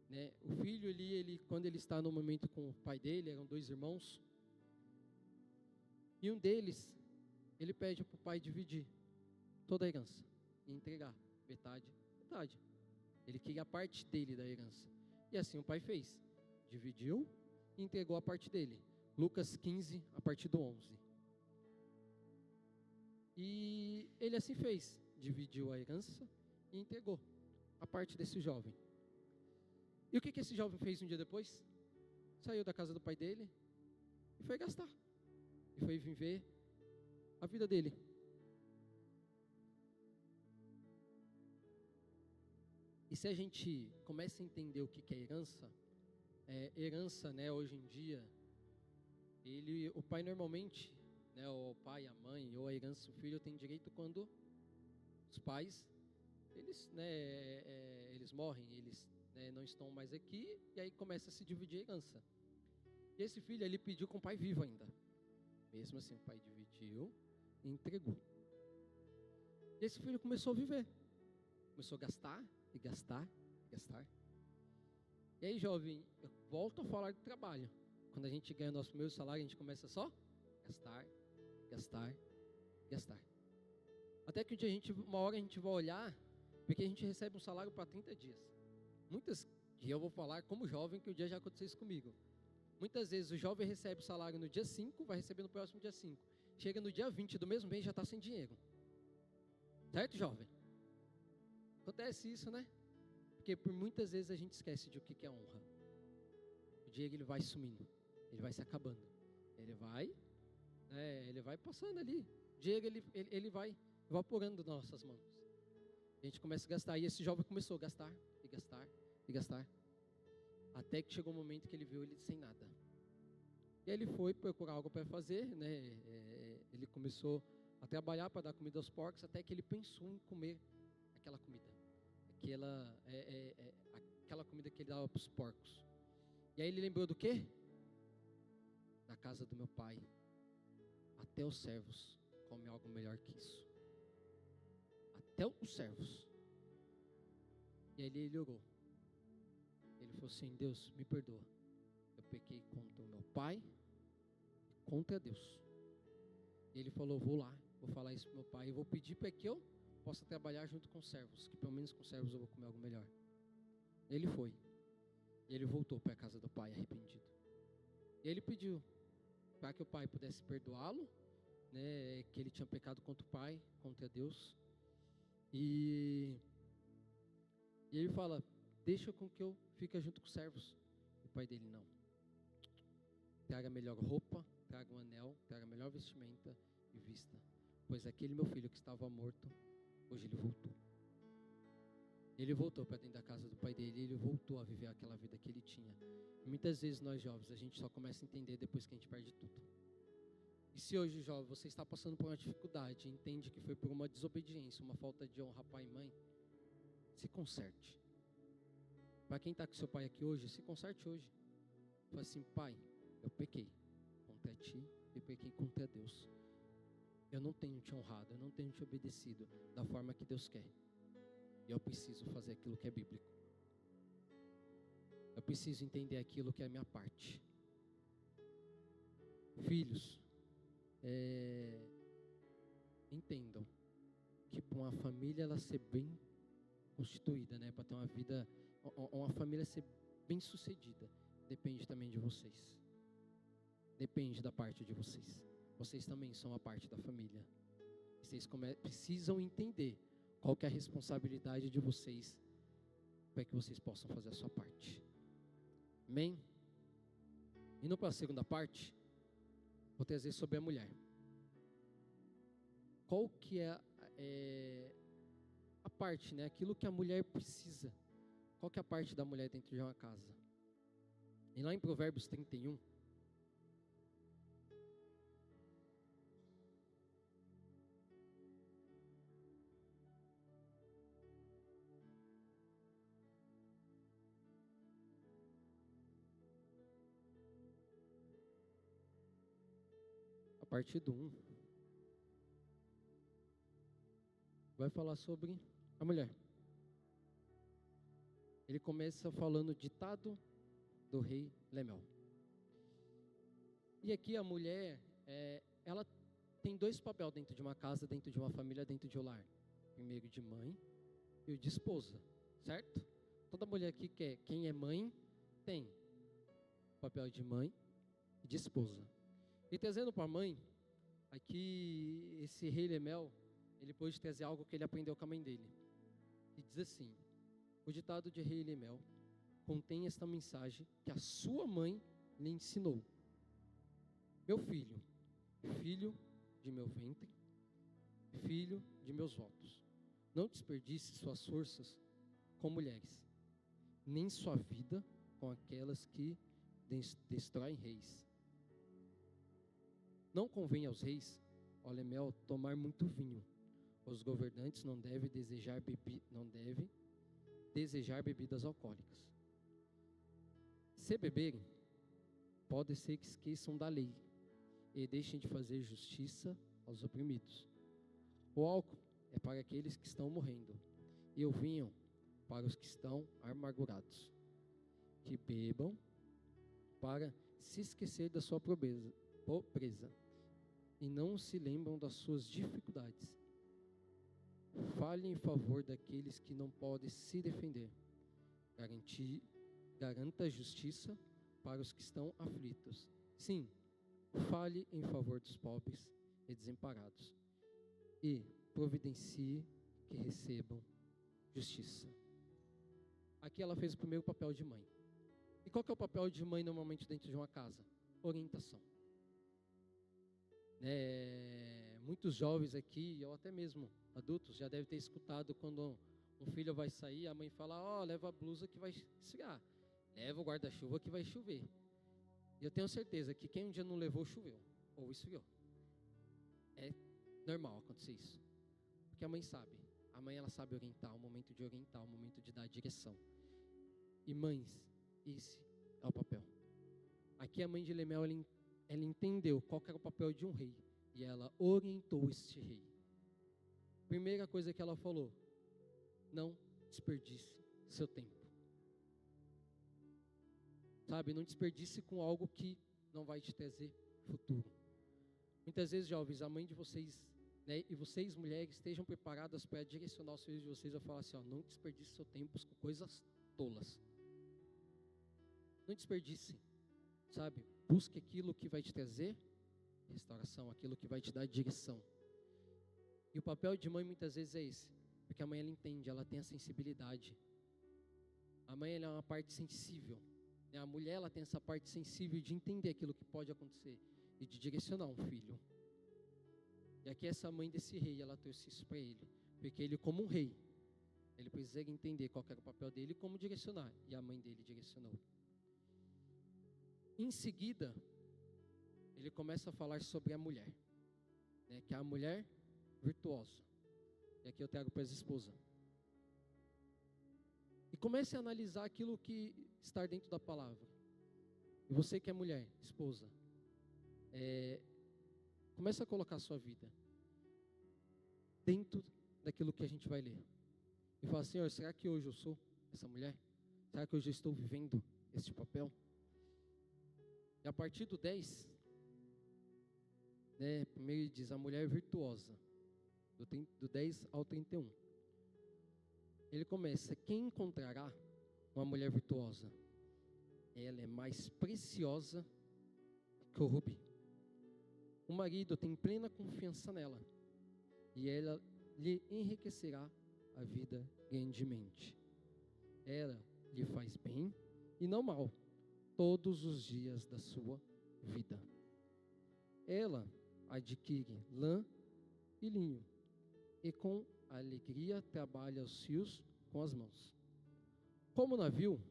né? O filho ele quando ele está no momento com o pai dele, eram dois irmãos, e um deles, ele pede para o pai dividir toda a herança e entregar metade, metade. Ele queria a parte dele da herança. E assim o pai fez. Dividiu e entregou a parte dele. Lucas 15, a partir do 11. E ele assim fez. Dividiu a herança e entregou a parte desse jovem. E o que esse jovem fez um dia depois? Saiu da casa do pai dele e foi gastar. E foi viver a vida dele. E se a gente começa a entender o que é herança, né, hoje em dia, o pai normalmente, né, o pai, a mãe, ou a herança, o filho tem direito quando os pais, eles morrem, eles, né, não estão mais aqui, e aí começa a se dividir a herança. E esse filho, ele pediu com o pai vivo ainda. Mesmo assim, o pai dividiu e entregou. E esse filho começou a viver. Começou a gastar, e gastar, gastar. E aí, jovem, eu volto a falar de trabalho. Quando a gente ganha nosso primeiro salário, a gente começa só gastar, gastar, gastar. Até que uma hora a gente vai olhar, porque a gente recebe um salário para 30 dias. E eu vou falar como jovem, que o dia já aconteceu isso comigo. Muitas vezes o jovem recebe o salário no dia 5, vai receber no próximo dia 5. Chega no dia 20 do mesmo mês e já está sem dinheiro. Certo, jovem? Acontece isso, né? Porque por muitas vezes a gente esquece de o que é honra. O dinheiro ele vai sumindo, ele vai se acabando. Ele vai passando ali. O dinheiro ele vai evaporando das nossas mãos. A gente começa a gastar. E esse jovem começou a gastar, e gastar, e gastar. Até que chegou um momento que ele viu ele sem nada. E aí ele foi procurar algo para fazer, né? Ele começou a trabalhar para dar comida aos porcos, até que ele pensou em comer aquela comida. Aquela comida que ele dava para os porcos. E aí ele lembrou do quê? Na casa do meu pai, até os servos comem algo melhor que isso. Até os servos. E aí ele orou. Ele falou assim: Deus, me perdoa. Eu pequei contra o meu pai e contra Deus. E ele falou: vou lá, vou falar isso para meu pai e vou pedir para que eu possa trabalhar junto com os servos, que pelo menos com os servos eu vou comer algo melhor. Ele foi. E ele voltou para a casa do pai arrependido. E ele pediu para que o pai pudesse perdoá-lo, né, que ele tinha pecado contra o pai, contra Deus. E ele fala: deixa com que eu fique junto com os servos. O pai dele: não. Traga a melhor roupa, traga um anel, traga a melhor vestimenta e vista. Pois aquele meu filho que estava morto, hoje ele voltou. Ele voltou para dentro da casa do pai dele, ele voltou a viver aquela vida que ele tinha. E muitas vezes nós jovens, a gente só começa a entender depois que a gente perde tudo. E se hoje, jovem, você está passando por uma dificuldade, entende que foi por uma desobediência, uma falta de honra a pai e mãe, se conserte. Para quem está com seu pai aqui hoje, se conserte hoje. Fala assim: pai, eu pequei contra ti e pequei contra Deus. Eu não tenho te honrado, eu não tenho te obedecido da forma que Deus quer. E eu preciso fazer aquilo que é bíblico. Eu preciso entender aquilo que é a minha parte. Filhos, entendam que para uma família ela ser bem constituída, né, para ter uma vida, uma família ser bem sucedida, depende também de vocês. Depende da parte de vocês. Vocês também são a parte da família. Vocês precisam entender qual que é a responsabilidade de vocês para que vocês possam fazer a sua parte. Amém? Indo para a segunda parte, vou trazer sobre a mulher. Qual que é a parte, né? Aquilo que a mulher precisa. Qual que é a parte da mulher dentro de uma casa? E lá em Provérbios 31, a partir do 1, vai falar sobre a mulher. Ele começa falando o ditado do rei Lemel. E aqui a mulher, ela tem dois papéis dentro de uma casa, dentro de uma família, dentro de um lar. Primeiro de mãe e o de esposa, certo? Toda mulher aqui quem é mãe, tem o papel de mãe e de esposa. E trazendo para a mãe, aqui esse rei Lemel, ele pôde trazer algo que ele aprendeu com a mãe dele. E diz assim: o ditado de rei Lemel contém esta mensagem que a sua mãe lhe ensinou. Meu filho, filho de meu ventre, filho de meus votos, não desperdice suas forças com mulheres, nem sua vida com aquelas que destroem reis. Não convém aos reis, ó Lemel, tomar muito vinho. Os governantes não devem desejar bebidas alcoólicas. Se beberem, pode ser que esqueçam da lei e deixem de fazer justiça aos oprimidos. O álcool é para aqueles que estão morrendo, e o vinho para os que estão amargurados. Que bebam para se esquecer da sua pobreza e não se lembram das suas dificuldades. Fale em favor daqueles que não podem se defender. Garanta justiça para os que estão aflitos. Sim, fale em favor dos pobres e desamparados. E providencie que recebam justiça. Aqui ela fez o primeiro papel de mãe. E qual que é o papel de mãe normalmente dentro de uma casa? Orientação. Muitos jovens aqui, ou até mesmo adultos, já devem ter escutado quando um filho vai sair, a mãe fala: leva a blusa que vai esfriar, leva o guarda-chuva que vai chover. E eu tenho certeza que quem um dia não levou, choveu, ou esfriou. É normal acontecer isso, porque a mãe sabe. A mãe, ela sabe orientar, o momento de orientar, o momento de dar direção. E mães, esse é o papel. Aqui a mãe de Lemel, ela entendeu qual que era o papel de um rei, e ela orientou este rei. Primeira coisa que ela falou: não desperdice seu tempo. Sabe, não desperdice com algo que não vai te trazer futuro. Muitas vezes, jovens, a mãe de vocês, e vocês, mulheres, estejam preparadas para direcionar os filhos de vocês a falar assim: não desperdice seu tempo com coisas tolas. Não desperdice, sabe? Busque aquilo que vai te trazer restauração, aquilo que vai te dar direção. E o papel de mãe muitas vezes é esse, porque a mãe, ela entende, ela tem a sensibilidade. A mãe, ela é uma parte sensível. A mulher, ela tem essa parte sensível de entender aquilo que pode acontecer e de direcionar um filho. E aqui essa mãe desse rei, ela trouxe isso para ele, porque ele, como um rei, ele precisa entender qual era o papel dele e como direcionar, e a mãe dele direcionou. Em seguida, ele começa a falar sobre a mulher, que é a mulher virtuosa. E aqui eu trago para as esposas. E comece a analisar aquilo que está dentro da palavra. E você que é mulher, esposa, comece a colocar a sua vida dentro daquilo que a gente vai ler. E fala: Senhor, será que hoje eu sou essa mulher? Será que hoje eu estou vivendo este papel? E a partir do 10, primeiro ele diz: a mulher virtuosa, do 10 ao 31. Ele começa: quem encontrará uma mulher virtuosa? Ela é mais preciosa que o rubi. O marido tem plena confiança nela, e ela lhe enriquecerá a vida grandemente. Ela lhe faz bem e não mal todos os dias da sua vida. Ela adquire lã e linho, e com alegria trabalha os fios com as mãos. Como navio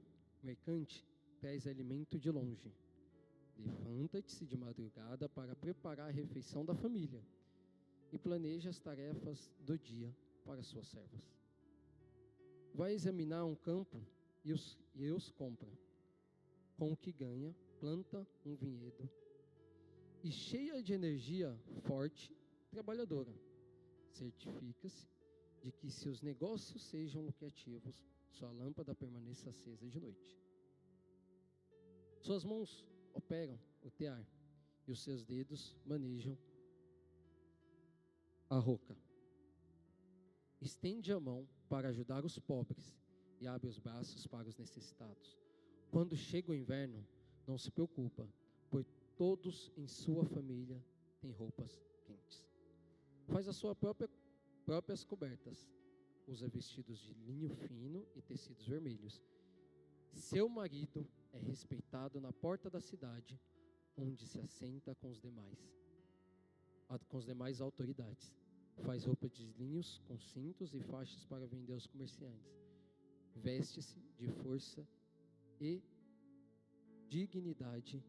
mercante traz alimento de longe, levanta-se de madrugada para preparar a refeição da família e planeja as tarefas do dia para suas servas. Vai examinar um campo e os compra. Com o que ganha, planta um vinhedo e, cheia de energia forte, trabalhadora, certifica-se de que seus negócios sejam lucrativos, sua lâmpada permaneça acesa de noite. Suas mãos operam o tear e os seus dedos manejam a roca. Estende a mão para ajudar os pobres e abre os braços para os necessitados. Quando chega o inverno, não se preocupa, pois todos em sua família têm roupas quentes. Faz as suas próprias cobertas. Usa vestidos de linho fino e tecidos vermelhos. Seu marido é respeitado na porta da cidade, onde se assenta com os demais autoridades. Faz roupa de linhos com cintos e faixas para vender aos comerciantes. Veste-se de força e dignidade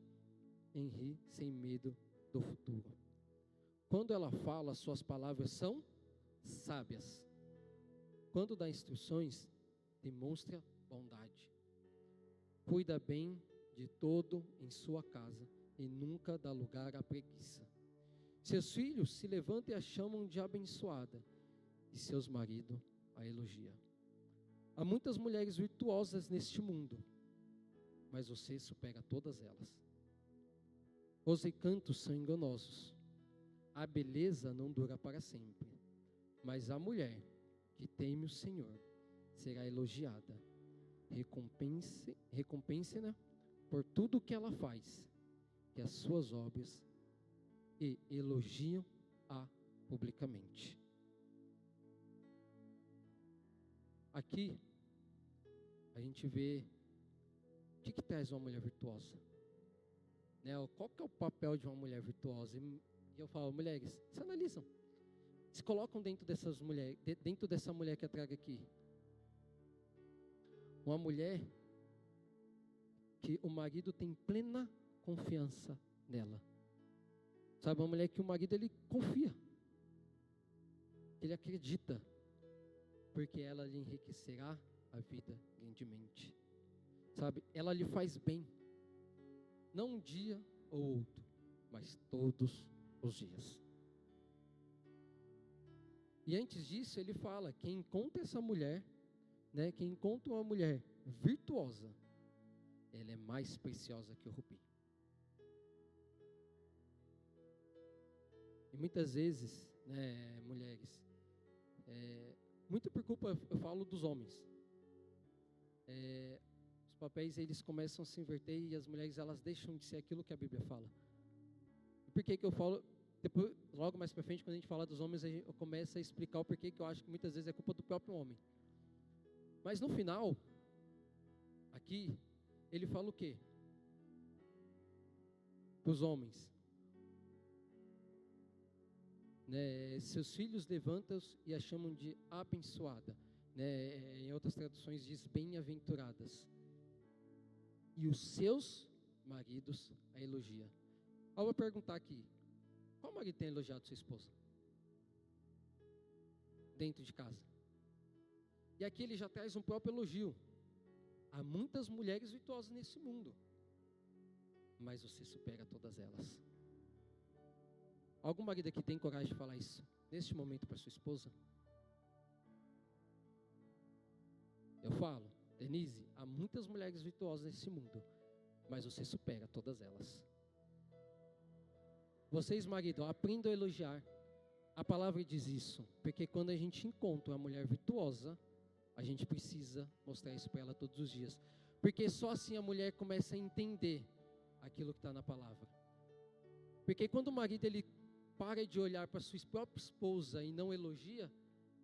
em rir sem medo do futuro. Quando ela fala, suas palavras são sábias. Quando dá instruções, demonstra bondade. Cuida bem de todo em sua casa e nunca dá lugar à preguiça. Seus filhos se levantam e a chamam de abençoada, e seus maridos a elogiam. Há muitas mulheres virtuosas neste mundo, mas você supera todas elas. Os encantos são enganosos. A beleza não dura para sempre, mas a mulher que teme o Senhor será elogiada. Recompense-na por tudo o que ela faz, e as suas obras, e elogiam-a publicamente. Aqui a gente vê o que traz uma mulher virtuosa, né? Qual que é o papel de uma mulher virtuosa? E eu falo, mulheres, se analisam, se colocam dentro dessas mulheres, dentro dessa mulher que eu trago aqui. Uma mulher que o marido tem plena confiança nela. Sabe, uma mulher que o marido ele confia, ele acredita, porque ela lhe enriquecerá a vida grandemente. Sabe, ela lhe faz bem, não um dia ou outro, mas todos os dias. E antes disso ele fala, quem encontra essa mulher, né, quem encontra uma mulher virtuosa, ela é mais preciosa que o rubi. E muitas vezes, né, mulheres, muito por culpa, eu falo dos homens, os papéis eles começam a se inverter e as mulheres elas deixam de ser aquilo que a Bíblia fala. E por que eu falo, depois, logo mais para frente, quando a gente fala dos homens, eu começo a explicar o porquê que eu acho que muitas vezes é culpa do próprio homem. Mas no final, aqui, ele fala o quê? Para os homens. Né, seus filhos levantam-os e a chamam de abençoada, né, em outras traduções diz bem-aventuradas, e os seus maridos a elogia. Eu vou perguntar aqui, qual marido tem elogiado sua esposa? Dentro de casa. E aqui ele já traz um próprio elogio. Há muitas mulheres virtuosas nesse mundo, mas você supera todas elas. Algum marido aqui tem coragem de falar isso neste momento para sua esposa? Eu falo, Denise, há muitas mulheres virtuosas nesse mundo, mas você supera todas elas. Vocês, marido, aprendam a elogiar. A palavra diz isso, porque quando a gente encontra uma mulher virtuosa, a gente precisa mostrar isso para ela todos os dias. Porque só assim a mulher começa a entender aquilo que está na palavra. Porque quando o marido ele para de olhar para sua própria esposa e não elogia,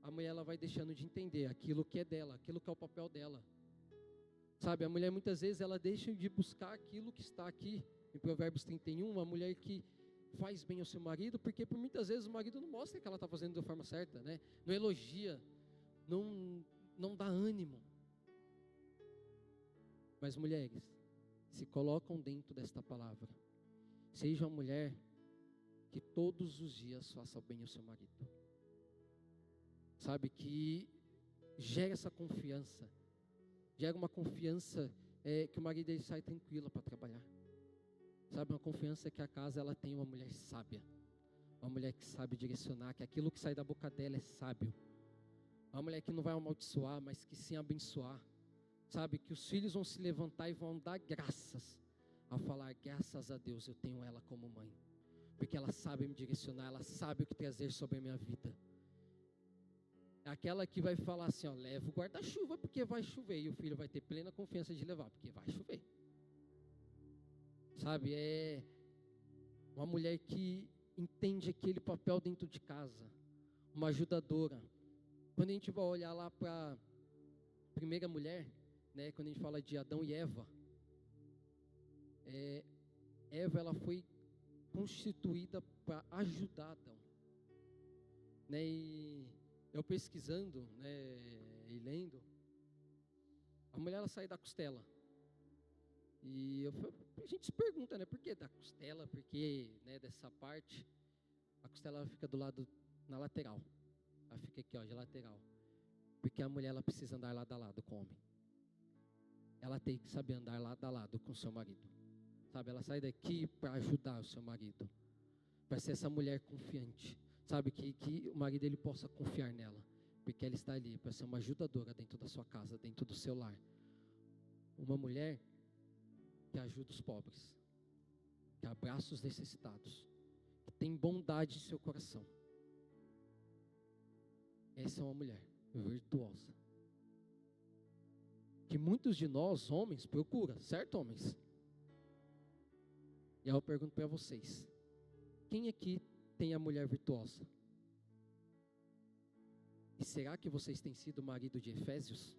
a mulher ela vai deixando de entender aquilo que é dela, aquilo que é o papel dela. Sabe, a mulher muitas vezes ela deixa de buscar aquilo que está aqui em Provérbios 31, uma mulher que faz bem ao seu marido, porque por muitas vezes o marido não mostra que ela está fazendo da forma certa, né? Não elogia, não dá ânimo. Mas mulheres, se colocam dentro desta palavra. Seja uma mulher que todos os dias faça bem ao seu marido. Sabe, que gera essa confiança. Gera uma confiança que o marido ele sai tranquilo para trabalhar. Sabe, uma confiança que a casa ela tem uma mulher sábia. Uma mulher que sabe direcionar, que aquilo que sai da boca dela é sábio. Uma mulher que não vai amaldiçoar, mas que sim abençoar. Sabe, que os filhos vão se levantar e vão dar graças, a falar, graças a Deus eu tenho ela como mãe. Porque ela sabe me direcionar, ela sabe o que trazer sobre a minha vida. É aquela que vai falar assim, ó, leva o guarda-chuva porque vai chover. E o filho vai ter plena confiança de levar, porque vai chover. Sabe, é uma mulher que entende aquele papel dentro de casa. Uma ajudadora. Quando a gente vai olhar lá para a primeira mulher, né, quando a gente fala de Adão e Eva, Eva ela foi constituída para ajudar Adão. Né, e eu pesquisando, né, e lendo, a mulher ela sai da costela. E a gente se pergunta, né, por que da costela? Porque, né, dessa parte, a costela ela fica do lado, na lateral. Ela fica aqui, ó, de lateral. Porque a mulher ela precisa andar lado a lado com o homem. Ela tem que saber andar lado a lado com o seu marido. Sabe, ela sai daqui para ajudar o seu marido. Para ser essa mulher confiante. Sabe, que o marido ele possa confiar nela. Porque ela está ali para ser uma ajudadora dentro da sua casa, dentro do seu lar. Uma mulher que ajuda os pobres. Que abraça os necessitados. Que tem bondade em seu coração. Essa é uma mulher virtuosa. Que muitos de nós, homens, procuram, certo, homens? E aí eu pergunto para vocês: quem aqui tem a mulher virtuosa? E será que vocês têm sido marido de Efésios?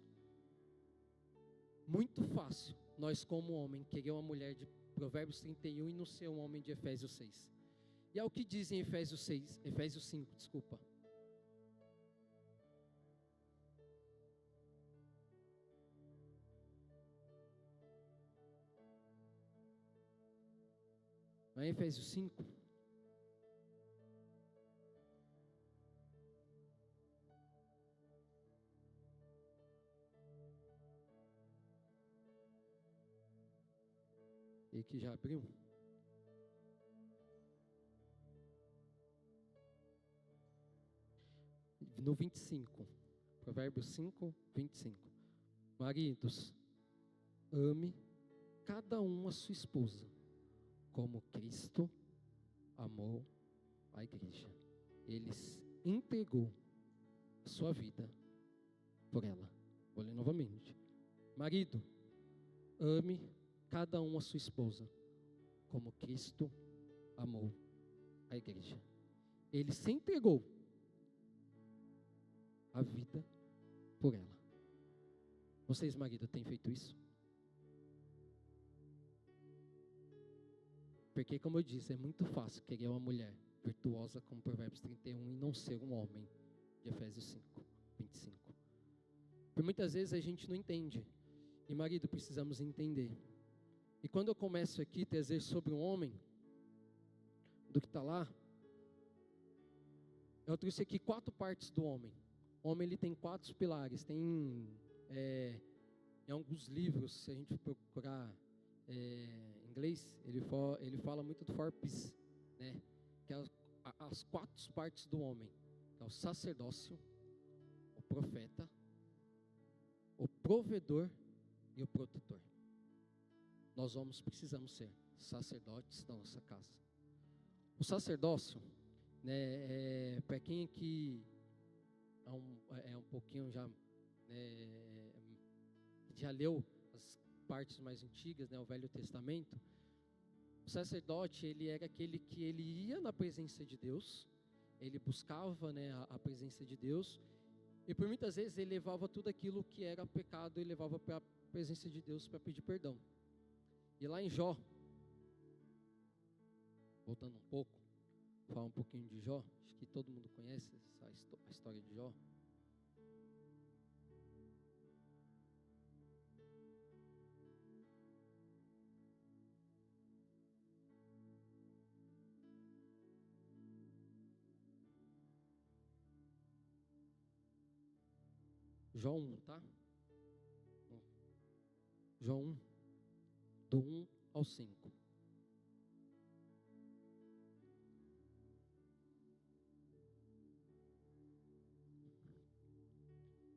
Muito fácil, nós como homem, querer uma mulher de Provérbios 31 e não ser um homem de Efésios 6. E é o que diz em Efésios 5, desculpa. Em Efésios 5, e que já abriu. No 25, Provérbios 5, 25. Maridos, ame cada um a sua esposa, como Cristo amou a igreja. Ele entregou a sua vida por ela. Vou ler novamente. Marido, ame cada um a sua esposa, como Cristo amou a igreja. Ele se entregou a vida por ela. Vocês, marido, têm feito isso? Porque, como eu disse, é muito fácil querer uma mulher virtuosa como Provérbios 31 e não ser um homem de Efésios 5, 25. Por muitas vezes a gente não entende. E, marido, precisamos entender. E quando eu começo aqui a trazer sobre um homem, do que está lá, eu trouxe aqui 4 partes do homem. O homem ele tem 4 pilares. Tem em alguns livros, se a gente procurar em inglês, ele fala muito do 4Ps, né? Que é as 4 partes do homem. Que é o sacerdócio, o profeta, o provedor e o protetor. Nós homens precisamos ser sacerdotes da nossa casa. O sacerdócio, né, para quem aqui é um pouquinho já leu as partes mais antigas, né, o Velho Testamento, o sacerdote ele era aquele que ele ia na presença de Deus, ele buscava, né, a presença de Deus, e por muitas vezes ele levava tudo aquilo que era pecado e levava para a presença de Deus para pedir perdão. E lá em Jó, voltando um pouco, falar um pouquinho de Jó, acho que todo mundo conhece a história de Jó. Jó 1, tá? Jó 1, do 1 ao 5.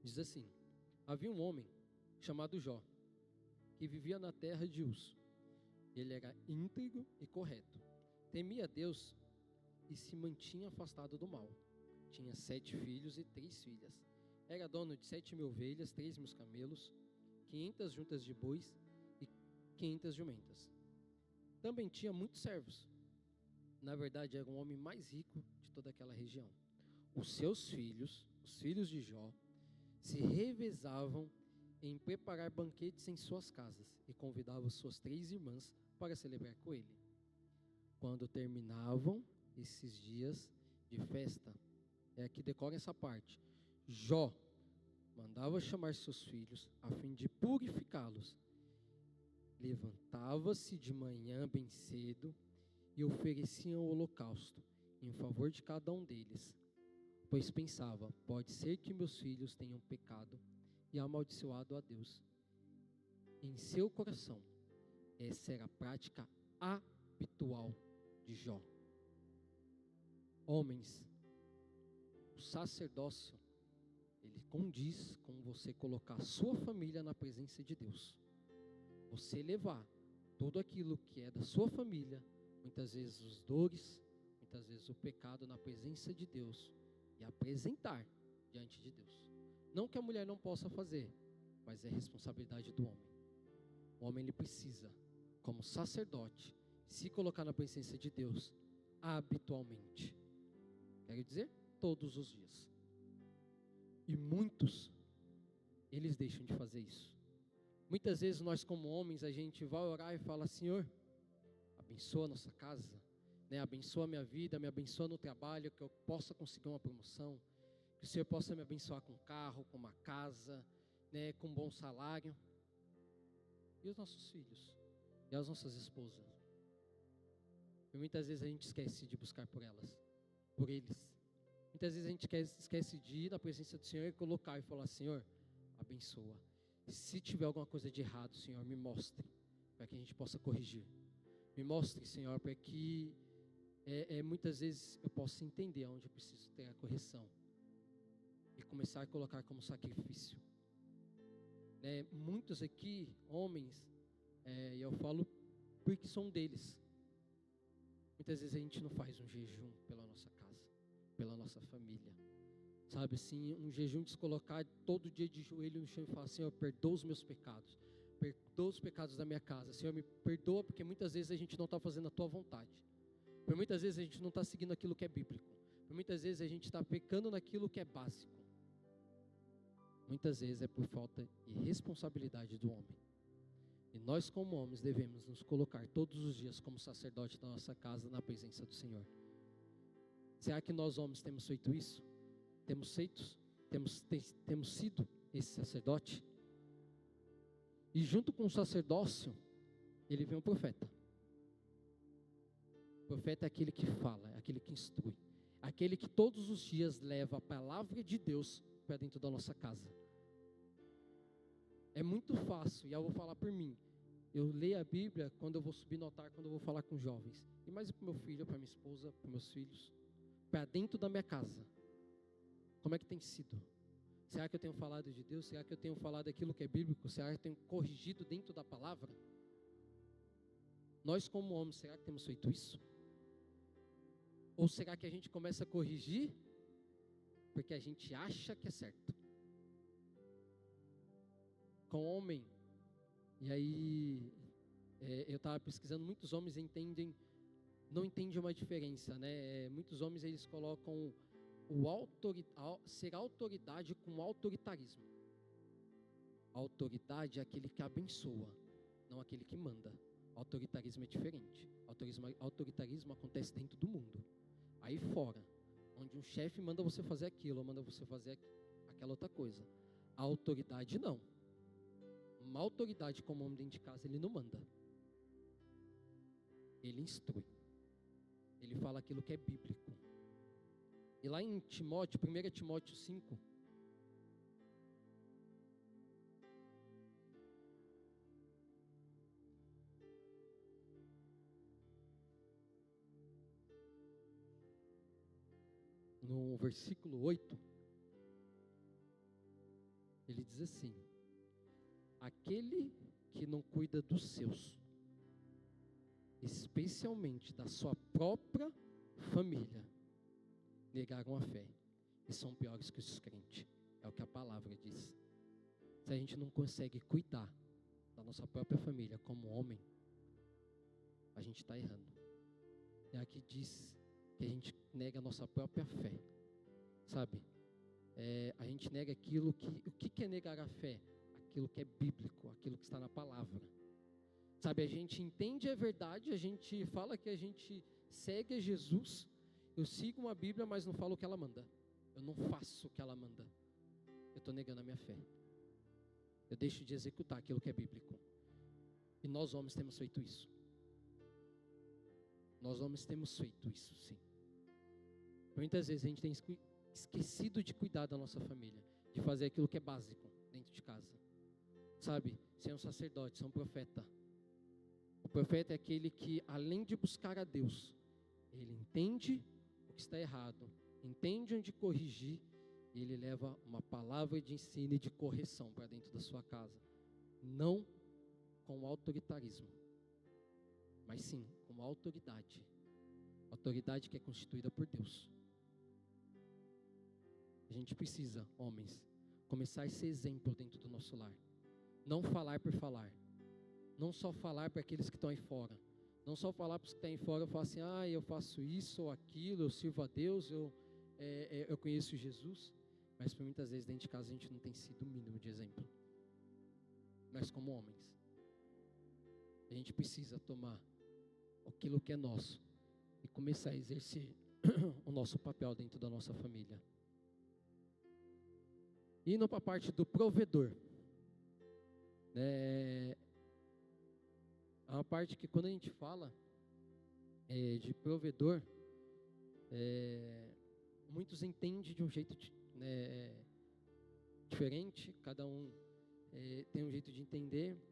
Diz assim: havia um homem chamado Jó, que vivia na terra de Uz. Ele era íntegro e correto, temia a Deus e se mantinha afastado do mal. Tinha 7 filhos e 3 filhas. Era dono de 7.000 ovelhas, 3.000 camelos, 500 juntas de bois e 500 jumentas. Também tinha muitos servos. Na verdade, era o homem mais rico de toda aquela região. Os seus filhos, os filhos de Jó, se revezavam em preparar banquetes em suas casas e convidavam suas 3 irmãs para celebrar com ele. Quando terminavam esses dias de festa, é que decora essa parte, Jó mandava chamar seus filhos a fim de purificá-los. Levantava-se de manhã bem cedo e oferecia um holocausto em favor de cada um deles, pois pensava: pode ser que meus filhos tenham pecado e amaldiçoado a Deus. Em seu coração, essa era a prática habitual de Jó. Homens, o sacerdócio, ele condiz com você colocar sua família na presença de Deus. Você levar tudo aquilo que é da sua família, muitas vezes os dores, muitas vezes o pecado, na presença de Deus e apresentar diante de Deus. Não que a mulher não possa fazer, mas é responsabilidade do homem. O homem, ele precisa, como sacerdote, se colocar na presença de Deus habitualmente. Quero dizer, todos os dias. E muitos, eles deixam de fazer isso. Muitas vezes nós, como homens, a gente vai orar e fala: Senhor, abençoa a nossa casa, né? Abençoa a minha vida, me abençoa no trabalho, que eu possa conseguir uma promoção, que o Senhor possa me abençoar com um carro, com uma casa, né? Com um bom salário. E os nossos filhos? E as nossas esposas? E muitas vezes a gente esquece de buscar por elas, por eles. Muitas vezes a gente esquece de ir na presença do Senhor e colocar e falar: Senhor, abençoa. Se tiver alguma coisa de errado, Senhor, me mostre, para que a gente possa corrigir. Me mostre, Senhor, para que muitas vezes eu possa entender onde eu preciso ter a correção e começar a colocar como sacrifício. Muitos aqui, homens, e eu falo porque são deles. Muitas vezes a gente não faz um jejum pela nossa casa, pela nossa família. Sabe assim, um jejum de se colocar todo dia de joelho no chão e falar: Senhor, perdoa os meus pecados, perdoa os pecados da minha casa. Senhor, me perdoa, porque muitas vezes a gente não está fazendo a tua vontade. Por muitas vezes a gente não está seguindo aquilo que é bíblico. Por muitas vezes a gente está pecando naquilo que é básico. Muitas vezes é por falta de responsabilidade do homem. E nós, como homens, devemos nos colocar todos os dias como sacerdote da nossa casa na presença do Senhor. Será que nós, homens, temos feito isso? Temos sido esse sacerdote? E junto com o sacerdócio, ele vem o profeta. O profeta é aquele que fala, é aquele que instrui, é aquele que todos os dias leva a palavra de Deus para dentro da nossa casa. É muito fácil, e eu vou falar por mim. Eu leio a Bíblia quando eu vou subir no altar, quando eu vou falar com jovens. E mais para o meu filho, para minha esposa, para meus filhos, para dentro da minha casa. Como é que tem sido? Será que eu tenho falado de Deus? Será que eu tenho falado aquilo que é bíblico? Será que eu tenho corrigido dentro da palavra? Nós, como homens, será que temos feito isso? Ou será que a gente começa a corrigir porque a gente acha que é certo? Com homem, e aí eu estava pesquisando, muitos homens não entendem uma diferença, né? Muitos homens, eles colocam ser autoridade com autoritarismo. A autoridade é aquele que abençoa, não aquele que manda. Autoritarismo é diferente. Autoritarismo acontece dentro do mundo. Aí fora, onde um chefe manda você fazer aquilo, ou manda você fazer aquela outra coisa. A autoridade não. Uma autoridade como homem dentro de casa, ele não manda. Ele instrui. Ele fala aquilo que é bíblico. E lá em Timóteo, 1 Timóteo 5, no versículo 8, diz assim: aquele que não cuida dos seus, especialmente da sua própria família, negaram a fé e são piores que os crentes. É o que a palavra diz. Se a gente não consegue cuidar da nossa própria família como homem, a gente está errando. E aqui diz que a gente nega a nossa própria fé, sabe? A gente nega aquilo que... O que é negar a fé? Aquilo que é bíblico, aquilo que está na palavra. Sabe, a gente entende a verdade, a gente fala que a gente segue a Jesus, eu sigo uma Bíblia, mas não falo o que ela manda. Eu não faço o que ela manda. Eu estou negando a minha fé. Eu deixo de executar aquilo que é bíblico. E nós homens temos feito isso. Nós homens temos feito isso, sim. Muitas vezes a gente tem esquecido de cuidar da nossa família, de fazer aquilo que é básico dentro de casa. Sabe, ser um sacerdote, ser um profeta. O profeta é aquele que, além de buscar a Deus, ele entende o que está errado, entende onde corrigir, e ele leva uma palavra de ensino e de correção para dentro da sua casa. Não com autoritarismo, mas sim com autoridade. Autoridade que é constituída por Deus. A gente precisa, homens, começar esse exemplo dentro do nosso lar. Não falar por falar. Não só falar para aqueles que estão aí fora. Não só falar para os que estão aí fora, eu falo assim, eu faço isso ou aquilo, eu sirvo a Deus, eu conheço Jesus. Mas por muitas vezes dentro de casa a gente não tem sido o mínimo de exemplo. Mas como homens, a gente precisa tomar aquilo que é nosso e começar a exercer o nosso papel dentro da nossa família. Indo para a parte do provedor. É uma parte que quando a gente fala de provedor, muitos entendem de um jeito diferente, cada um tem um jeito de entender.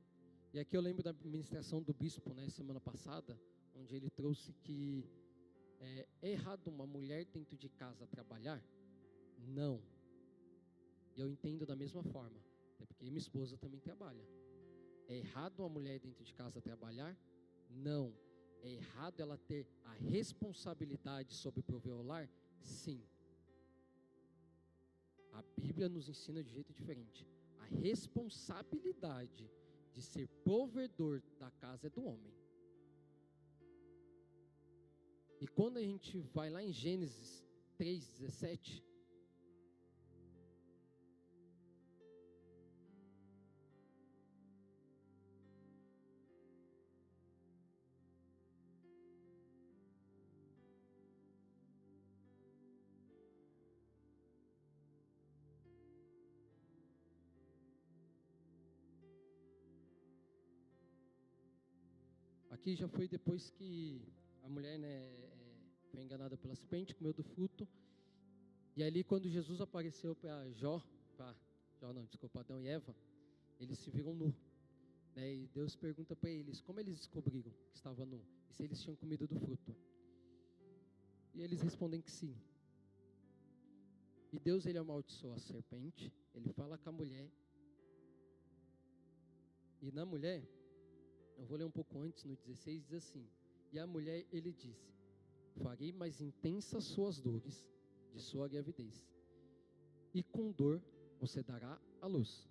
E aqui eu lembro da ministração do bispo, semana passada, onde ele trouxe que é errado uma mulher dentro de casa trabalhar? Não. E eu entendo da mesma forma, até porque minha esposa também trabalha. É errado uma mulher dentro de casa trabalhar? Não. É errado ela ter a responsabilidade sobre prover o lar? Sim. A Bíblia nos ensina de jeito diferente. A responsabilidade de ser provedor da casa é do homem. E quando a gente vai lá em Gênesis 3:17, aqui já foi depois que a mulher foi enganada pela serpente, comeu do fruto. E ali quando Jesus apareceu para Adão e Eva, eles se viram nu. E Deus pergunta para eles como eles descobriram que estava nu, e se eles tinham comido do fruto. E eles respondem que sim. E Deus, ele amaldiçoa a serpente, ele fala com a mulher. E na mulher, eu vou ler um pouco antes, no 16, diz assim: e a mulher, ele disse: farei mais intensas suas dores de sua gravidez, e com dor você dará à luz.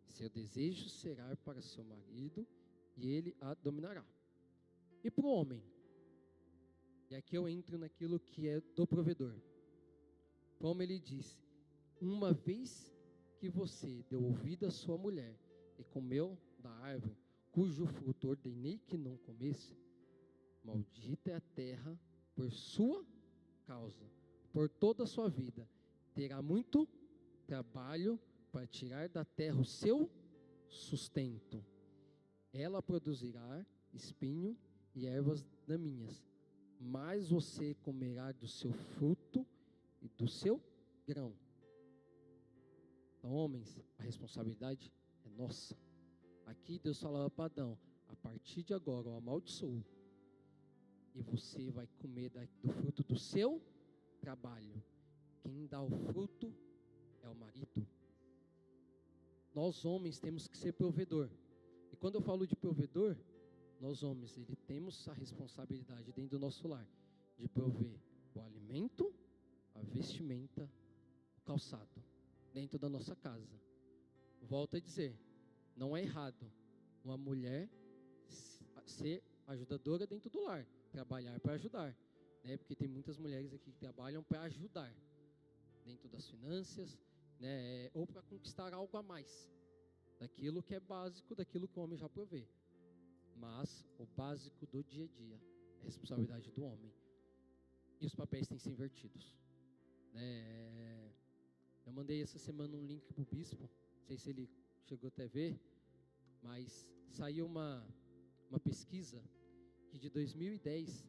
Seu desejo será para seu marido, e ele a dominará. E para o homem, e aqui eu entro naquilo que é do provedor. Para o homem ele disse: uma vez que você deu ouvido à sua mulher e comeu da árvore cujo fruto ordenei que não comesse, maldita é a terra por sua causa, por toda a sua vida. Terá muito trabalho para tirar da terra o seu sustento. Ela produzirá espinho e ervas daninhas, mas você comerá do seu fruto e do seu grão. Então, homens, a responsabilidade é nossa. Aqui Deus falava para Adão: a partir de agora eu amaldiçoo, e você vai comer do fruto do seu trabalho. Quem dá o fruto é o marido. nós homens temos que ser provedor. E quando eu falo de provedor, nós homens, temos a responsabilidade dentro do nosso lar de prover o alimento, a vestimenta, o calçado, dentro da nossa casa. Volto a dizer, não é errado uma mulher ser ajudadora dentro do lar, trabalhar para ajudar, né? Porque tem muitas mulheres aqui que trabalham para ajudar dentro das finanças, né? Ou para conquistar algo a mais daquilo que é básico, daquilo que o homem já provê. Mas o básico do dia a dia é responsabilidade do homem. E os papéis têm que ser invertidos, né? Eu mandei essa semana um link para o bispo, não sei se ele chegou até a ver, mas saiu uma pesquisa que de 2010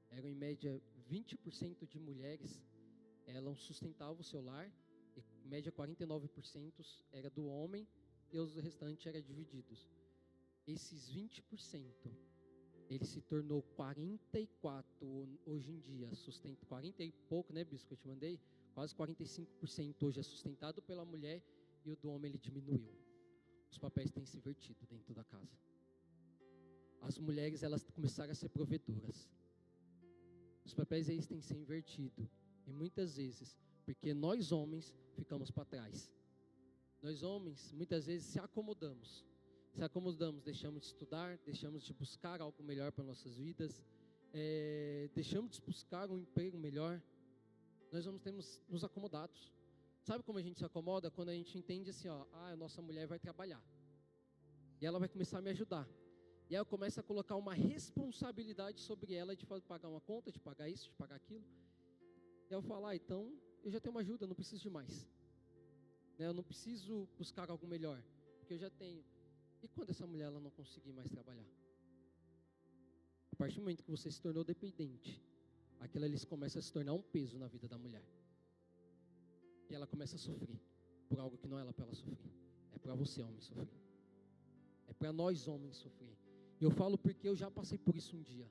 eram em média 20% de mulheres, elas sustentavam o seu lar, e em média 49% era do homem e os restantes eram divididos. Esses 20%, ele se tornou 44% hoje em dia, sustenta 40 e pouco, né, bispo, que eu te mandei? Quase 45% hoje é sustentado pela mulher e o do homem ele diminuiu. Os papéis têm se invertido dentro da casa. As mulheres, elas começaram a ser provedoras. Os papéis eles têm se invertido. E muitas vezes, porque nós homens ficamos para trás. Nós homens, muitas vezes, se acomodamos, deixamos de estudar, deixamos de buscar algo melhor para nossas vidas, deixamos de buscar um emprego melhor. Nós homens temos nos acomodados. Sabe como a gente se acomoda? Quando a gente entende assim, a nossa mulher vai trabalhar. E ela vai começar a me ajudar. E aí eu começo a colocar uma responsabilidade sobre ela de pagar uma conta, de pagar isso, de pagar aquilo. E eu falo, então eu já tenho uma ajuda, eu não preciso de mais. Né? Eu não preciso buscar algo melhor, porque eu já tenho. E quando essa mulher ela não conseguir mais trabalhar? A partir do momento que você se tornou dependente, aquilo ali começa a se tornar um peso na vida da mulher. E ela começa a sofrer por algo que não é para ela sofrer. É para você, homem, sofrer. É para nós, homens, sofrer. E eu falo porque eu já passei por isso um dia.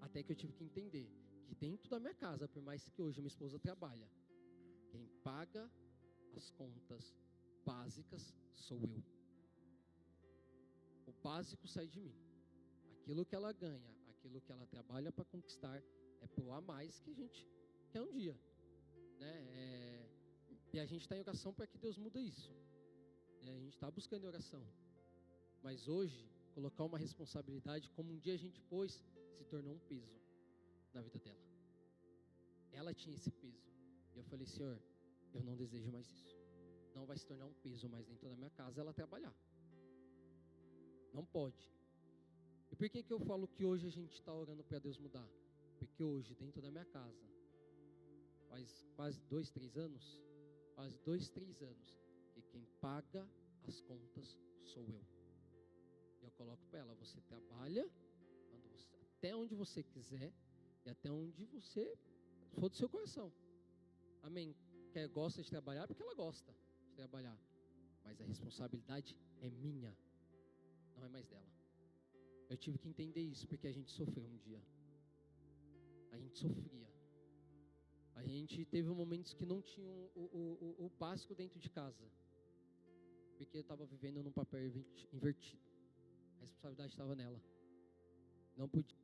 Até que eu tive que entender que dentro da minha casa, por mais que hoje minha esposa trabalha, quem paga as contas básicas sou eu. O básico sai de mim. Aquilo que ela ganha, aquilo que ela trabalha para conquistar, é pro a mais que a gente quer um dia, né? E a gente está em oração para que Deus mude isso. A gente está buscando em oração. Mas hoje, colocar uma responsabilidade, como um dia a gente pôs, se tornou um peso na vida dela. Ela tinha esse peso. E eu falei, Senhor, eu não desejo mais isso. Não vai se tornar um peso mais dentro da minha casa ela trabalhar. Não pode. E por que eu falo que hoje a gente está orando para Deus mudar? Porque hoje, dentro da minha casa, faz quase 2, 3 anos, que quem paga as contas sou eu. E eu coloco para ela, você trabalha até onde você quiser e até onde você for do seu coração. Amém? Quem gosta de trabalhar, porque ela gosta de trabalhar. Mas a responsabilidade é minha, não é mais dela. Eu tive que entender isso, porque a gente sofreu um dia. A gente sofria. A gente teve momentos que não tinha o básico dentro de casa. Porque eu estava vivendo num papel invertido. A responsabilidade estava nela. Não podia.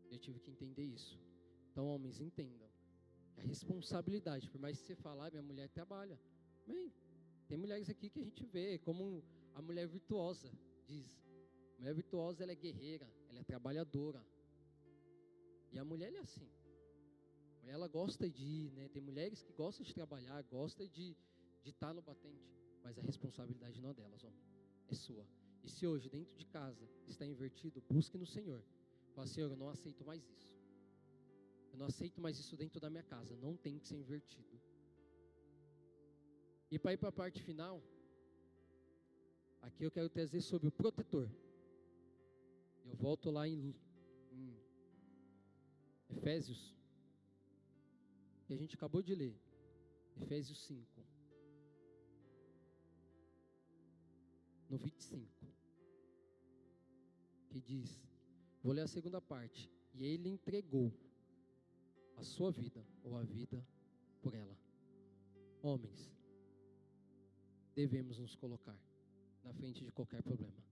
Eu tive que entender isso. Então, homens, entendam. A responsabilidade, por mais que você falar, minha mulher trabalha. Bem, tem mulheres aqui que a gente vê como a mulher virtuosa, diz. A mulher virtuosa, ela é guerreira, ela é trabalhadora. E a mulher, ela é assim. A mulher, ela gosta de ir, né? Tem mulheres que gostam de trabalhar, gostam de estar no batente. Mas a responsabilidade não é delas, homem. É sua. E se hoje, dentro de casa, está invertido, busque no Senhor. Fala, Senhor, eu não aceito mais isso. Eu não aceito mais isso dentro da minha casa. Não tem que ser invertido. E para ir para a parte final, aqui eu quero trazer sobre o protetor. Eu volto lá em Efésios, que a gente acabou de ler. Efésios 5. No 25. Que diz, vou ler a segunda parte. E ele entregou a sua vida, ou a vida por ela. Homens, devemos nos colocar na frente de qualquer problema.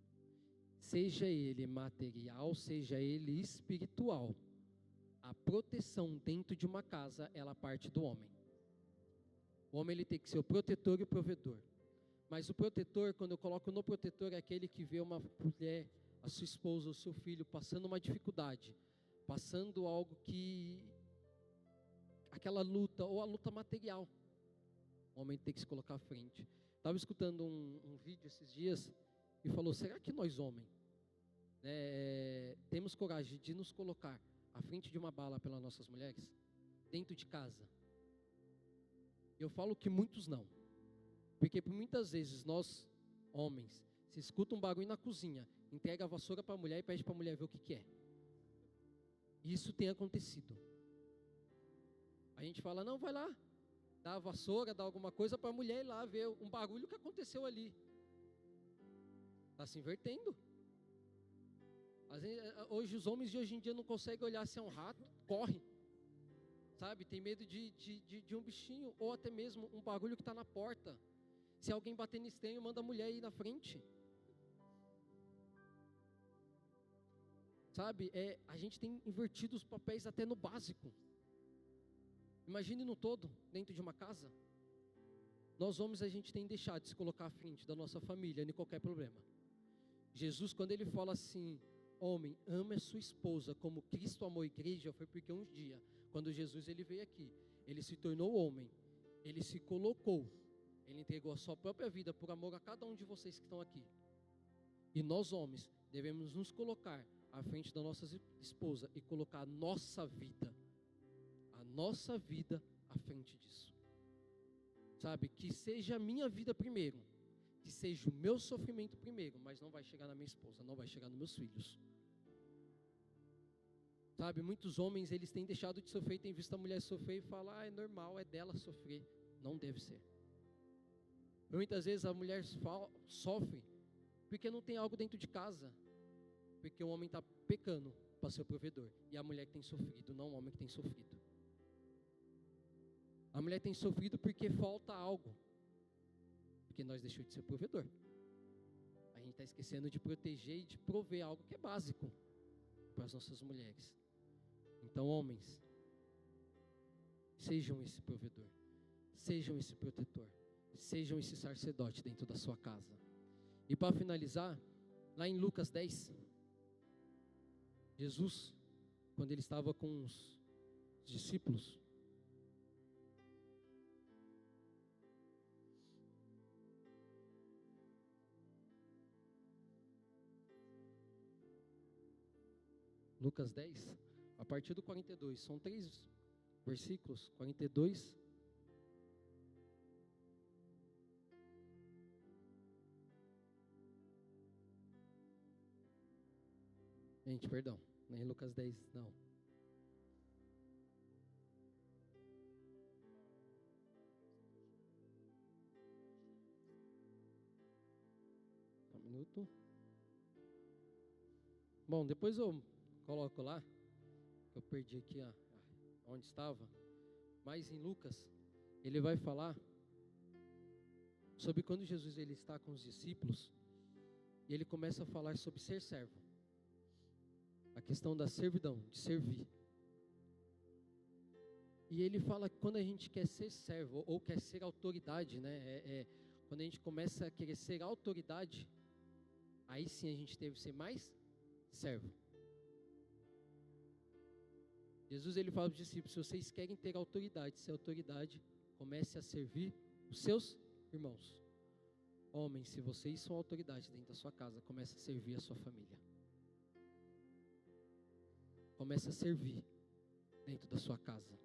Seja ele material, seja ele espiritual. A proteção dentro de uma casa, ela parte do homem. O homem ele tem que ser o protetor e o provedor. Mas o protetor, quando eu coloco no protetor, é aquele que vê uma mulher, a sua esposa, o seu filho, passando uma dificuldade, passando algo que... aquela luta, ou a luta material. O homem tem que se colocar à frente. Estava escutando um vídeo esses dias e falou, será que nós homens temos coragem de nos colocar à frente de uma bala pelas nossas mulheres, dentro de casa? Eu falo que muitos não, porque por muitas vezes nós, homens, se escuta um barulho na cozinha, entrega a vassoura para a mulher e pede para a mulher ver o que é. Isso tem acontecido. A gente fala, não, vai lá, dá a vassoura, dá alguma coisa para a mulher ir lá ver um barulho que aconteceu ali. Está se invertendo. Hoje os homens de hoje em dia não conseguem olhar se é um rato, corre. Sabe, tem medo de um bichinho, ou até mesmo um barulho que está na porta. Se alguém bater no estranho, manda a mulher ir na frente. Sabe, a gente tem invertido os papéis até no básico. Imagine no todo, dentro de uma casa. Nós homens, a gente tem deixado de se colocar à frente da nossa família em qualquer problema. Jesus, quando ele fala assim, homem, ame a sua esposa como Cristo amou a igreja, foi porque um dia, quando Jesus ele veio aqui, ele se tornou homem, ele se colocou, ele entregou a sua própria vida por amor a cada um de vocês que estão aqui. E nós homens devemos nos colocar à frente da nossa esposa e colocar a nossa vida à frente disso. Sabe, que seja a minha vida primeiro, que seja o meu sofrimento primeiro, mas não vai chegar na minha esposa, não vai chegar nos meus filhos. Sabe, muitos homens, eles têm deixado de sofrer, têm visto a mulher sofrer e falam, é normal, é dela sofrer. Não deve ser. Muitas vezes a mulher sofre porque não tem algo dentro de casa, porque o homem está pecando para ser o provedor, e a mulher que tem sofrido, não o homem que tem sofrido. A mulher tem sofrido porque falta algo, porque nós deixamos de ser provedor. A gente está esquecendo de proteger e de prover algo que é básico para as nossas mulheres. Então, homens, sejam esse provedor, sejam esse protetor, sejam esse sacerdote dentro da sua casa. E para finalizar, lá em Lucas 10, Jesus, quando ele estava com os discípulos, Lucas 10, a partir do 42, são 3 versículos, 42. Gente, perdão, nem Lucas 10, não. Um minuto. Bom, depois eu coloco lá, que eu perdi aqui onde estava, mas em Lucas, ele vai falar sobre quando Jesus ele está com os discípulos, e ele começa a falar sobre ser servo, a questão da servidão, de servir. E ele fala que quando a gente quer ser servo, ou quer ser autoridade, quando a gente começa a querer ser autoridade, aí sim a gente deve ser mais servo. Jesus ele fala para os discípulos, se vocês querem ter autoridade, ser autoridade, comece a servir os seus irmãos. Homens, se vocês são autoridade dentro da sua casa, comece a servir a sua família. Comece a servir dentro da sua casa.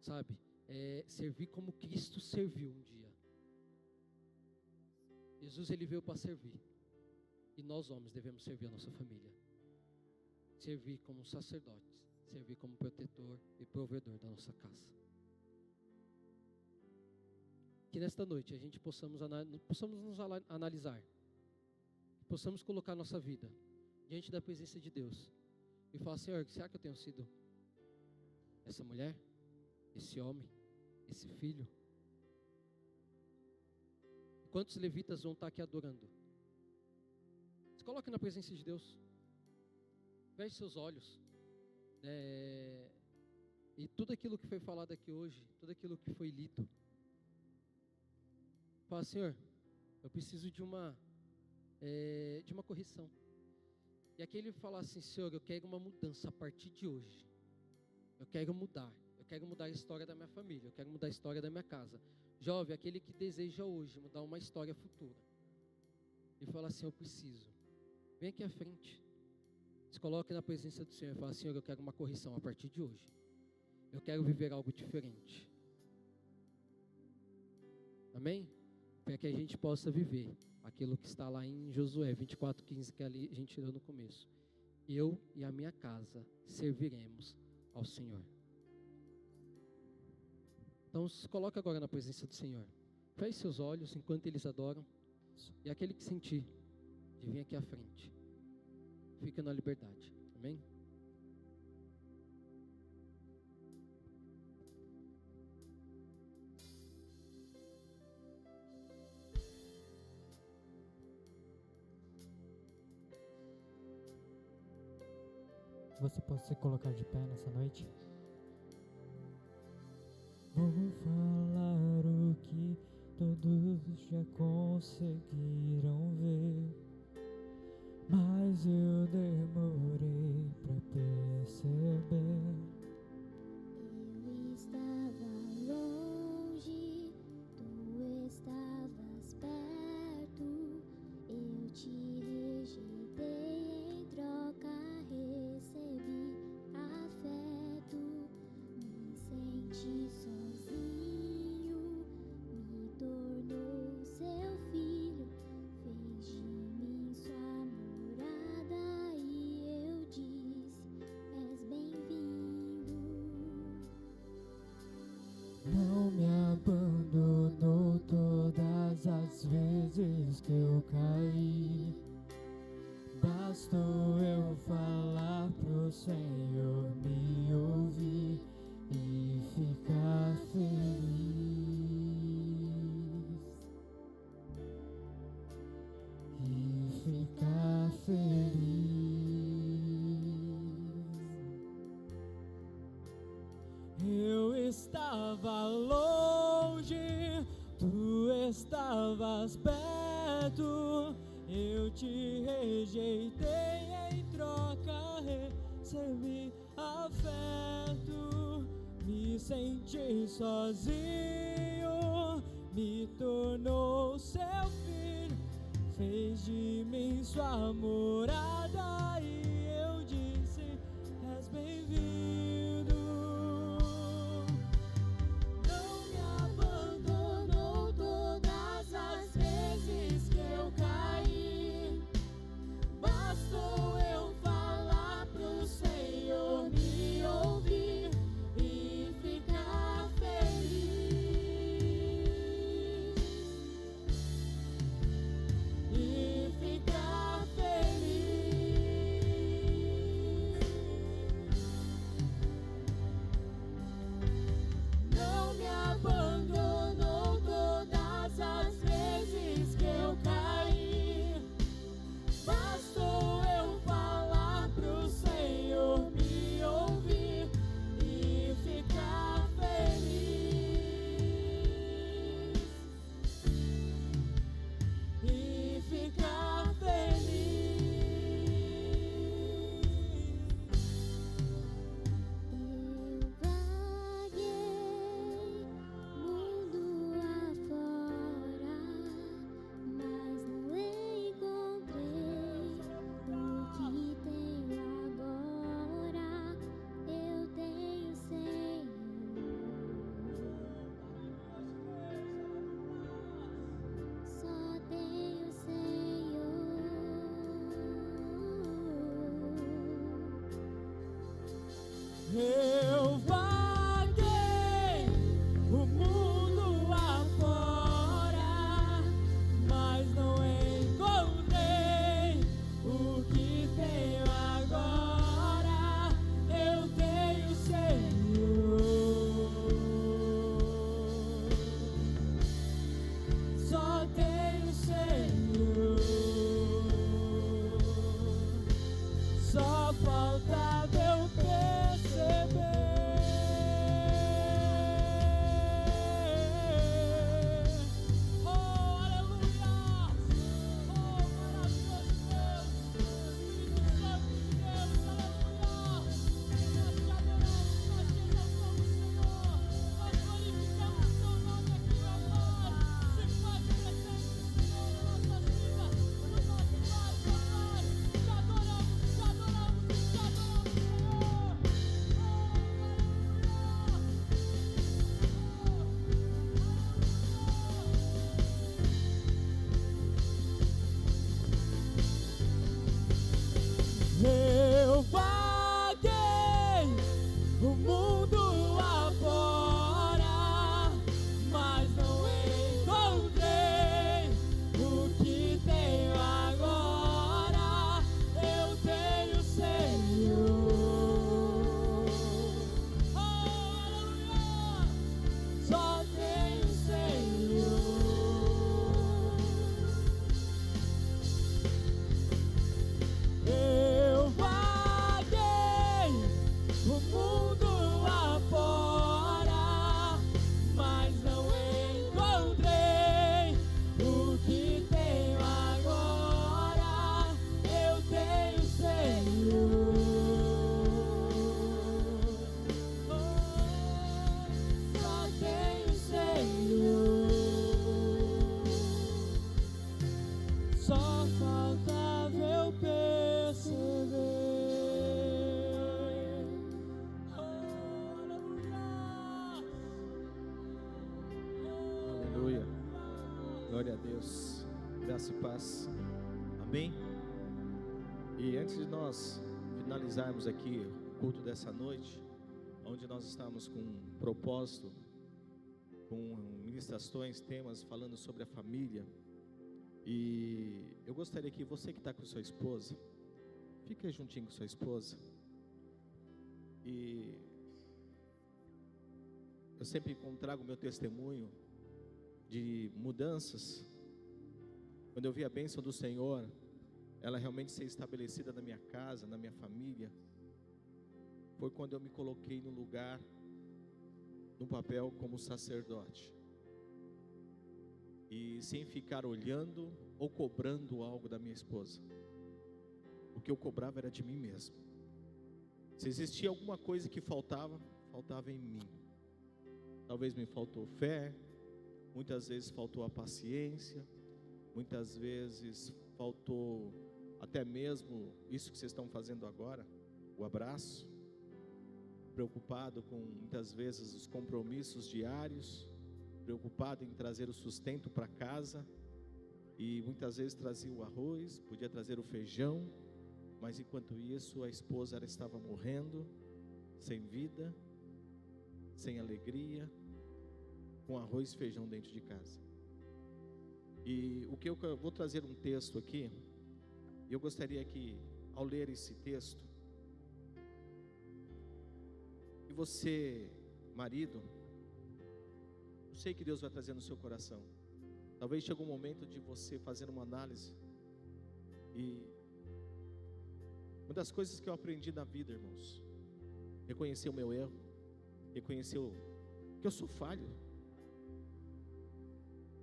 Sabe? Servir como Cristo serviu um dia. Jesus ele veio para servir. E nós homens devemos servir a nossa família. Servir como sacerdotes. Servir como protetor e provedor da nossa casa. Que nesta noite a gente possamos nos analisar. Possamos colocar nossa vida diante da presença de Deus. E falar, Senhor, será que eu tenho sido essa mulher, esse homem, esse filho? Quantos levitas vão estar aqui adorando? Se coloque na presença de Deus. Feche seus olhos. E tudo aquilo que foi falado aqui hoje, tudo aquilo que foi lido, fala: Senhor, eu preciso de uma correção. E aqui ele fala assim: Senhor, eu quero uma mudança a partir de hoje. Eu quero mudar a história da minha família, eu quero mudar a história da minha casa. Jovem, aquele que deseja hoje mudar uma história futura, e fala assim: eu preciso. Vem aqui à frente, se coloque na presença do Senhor e fala: Senhor, eu quero uma correção a partir de hoje. Eu quero viver algo diferente. Amém? Para que a gente possa viver aquilo que está lá em Josué 24:15, que ali a gente leu no começo. Eu e a minha casa serviremos ao Senhor. Então se coloque agora na presença do Senhor. Feche seus olhos enquanto eles adoram. E aquele que sentir de vir aqui à frente, fica na liberdade. Amém? Você pode se colocar de pé nessa noite? Vou falar o que todos já conseguiram ver, mas eu demorei pra perceber. Eu estava longe, tu estavas perto. Eu te rejeitei, em troca recebi afeto. Me senti sozinho, me tornou seu filho, fez de mim sua morada e eu disse: és bem-vindo. Não me abandonou todas as vezes que eu caí. Bastou eu falar pro Senhor me ouvir e ficar feliz. E ficar feliz. Eu estava longe, tu estavas perto. Eu te rejeitei, em troca recebi afeto. Me senti sozinho, me tornou seu filho, fez de mim sua morada e eu disse: és bem-vindo. Não me abandonou todas as vezes que eu caí. Bastou eu falar pro Senhor me ouvir e ficar feliz. E ficar feliz. Não me abandonou todas as vezes que eu caí. Bastou eu falar pro Senhor me ouvir e ficar feliz. E ficar feliz. Eu vaguei mundo afora, mas não encontrei o que tenho agora. Eu tenho Senhor, só tenho Senhor. Eu vaguei o mundo afora, mas não encontrei o que tenho agora. Eu tenho Senhor, só tenho Deus, graça e paz, amém? E antes de nós finalizarmos aqui o culto dessa noite, onde nós estamos com um propósito, com ministrações, temas falando sobre a família, e eu gostaria que você que está com sua esposa, fique aí juntinho com sua esposa, e eu sempre trago o meu testemunho de mudanças. Quando eu vi a bênção do Senhor, ela realmente ser estabelecida na minha casa, na minha família, foi quando eu me coloquei no lugar, no papel como sacerdote, e sem ficar olhando ou cobrando algo da minha esposa. O que eu cobrava era de mim mesmo. Se existia alguma coisa que faltava em mim. Talvez me faltou fé, muitas vezes faltou a paciência, muitas vezes faltou até mesmo isso que vocês estão fazendo agora, o abraço, preocupado com muitas vezes os compromissos diários, preocupado em trazer o sustento para casa, e muitas vezes trazia o arroz, podia trazer o feijão, mas enquanto isso a esposa ela estava morrendo, sem vida, sem alegria, com arroz e feijão dentro de casa. E o que eu vou trazer um texto aqui, e eu gostaria que ao ler esse texto, e você, marido, eu sei que Deus vai trazer no seu coração, talvez chegue um momento de você fazer uma análise, e uma das coisas que eu aprendi na vida, irmãos, reconhecer o meu erro, reconhecer que eu sou falho.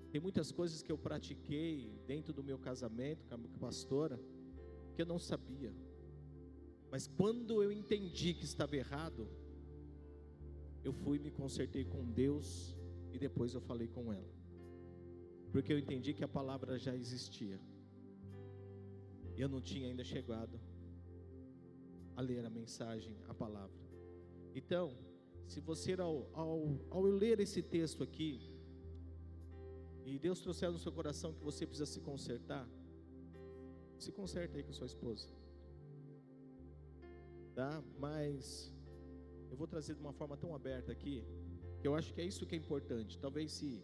Tem muitas coisas que eu pratiquei dentro do meu casamento com a minha pastora, que eu não sabia, mas quando eu entendi que estava errado, eu fui e me consertei com Deus, e depois eu falei com ela, porque eu entendi que a palavra já existia, e eu não tinha ainda chegado a ler a mensagem, a palavra. Então, se você ao ler esse texto aqui, e Deus trouxer no seu coração que você precisa se consertar, se conserta aí com sua esposa, tá? Mas eu vou trazer de uma forma tão aberta aqui, que eu acho que é isso que é importante. Talvez se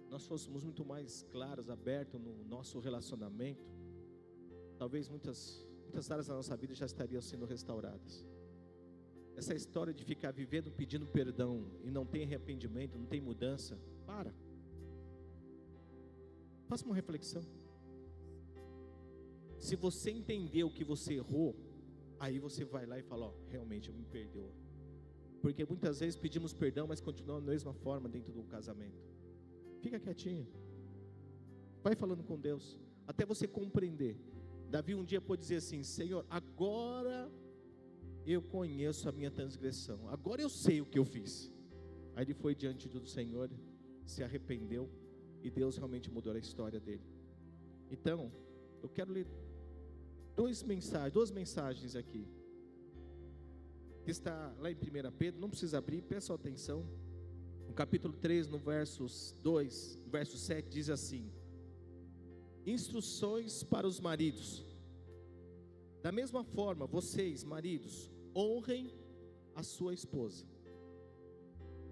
nós fôssemos muito mais claros, abertos no nosso relacionamento, talvez muitas áreas da nossa vida já estariam sendo restauradas. Essa história de ficar vivendo pedindo perdão e não tem arrependimento, não tem mudança, faça uma reflexão. Se você entendeu que você errou, aí você vai lá e fala, realmente eu me perdoo. Porque muitas vezes pedimos perdão, mas continuamos da mesma forma dentro do casamento. Fica quietinho, vai falando com Deus, até você compreender. Davi um dia pôde dizer assim, Senhor, agora eu conheço a minha transgressão, agora eu sei o que eu fiz. Aí ele foi diante do Senhor, se arrependeu, e Deus realmente mudou a história dele. Então, eu quero ler duas mensagens aqui, que está lá em 1 Pedro, não precisa abrir, peça atenção, no capítulo 3, no verso 7, diz assim, instruções para os maridos, da mesma forma, vocês, maridos, honrem a sua esposa,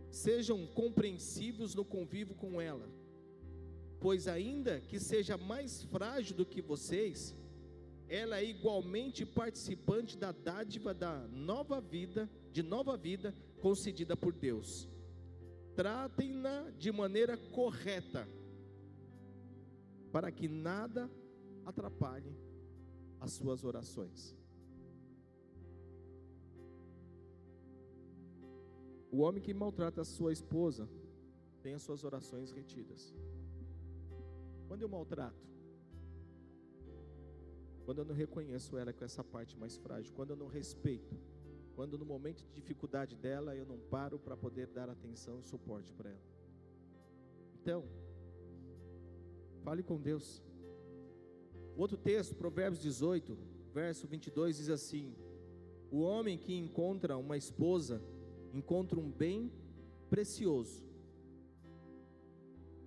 sejam compreensivos no convívio com ela, pois ainda que seja mais frágil do que vocês, ela é igualmente participante da dádiva de nova vida concedida por Deus. Tratem-na de maneira correta, para que nada atrapalhe as suas orações. O homem que maltrata a sua esposa tem as suas orações retidas. Quando eu maltrato, quando eu não reconheço ela com essa parte mais frágil, quando eu não respeito, quando no momento de dificuldade dela eu não paro para poder dar atenção e suporte para ela. Então, fale com Deus. Outro texto, Provérbios 18, verso 22, diz assim, o homem que encontra uma esposa, encontra um bem precioso.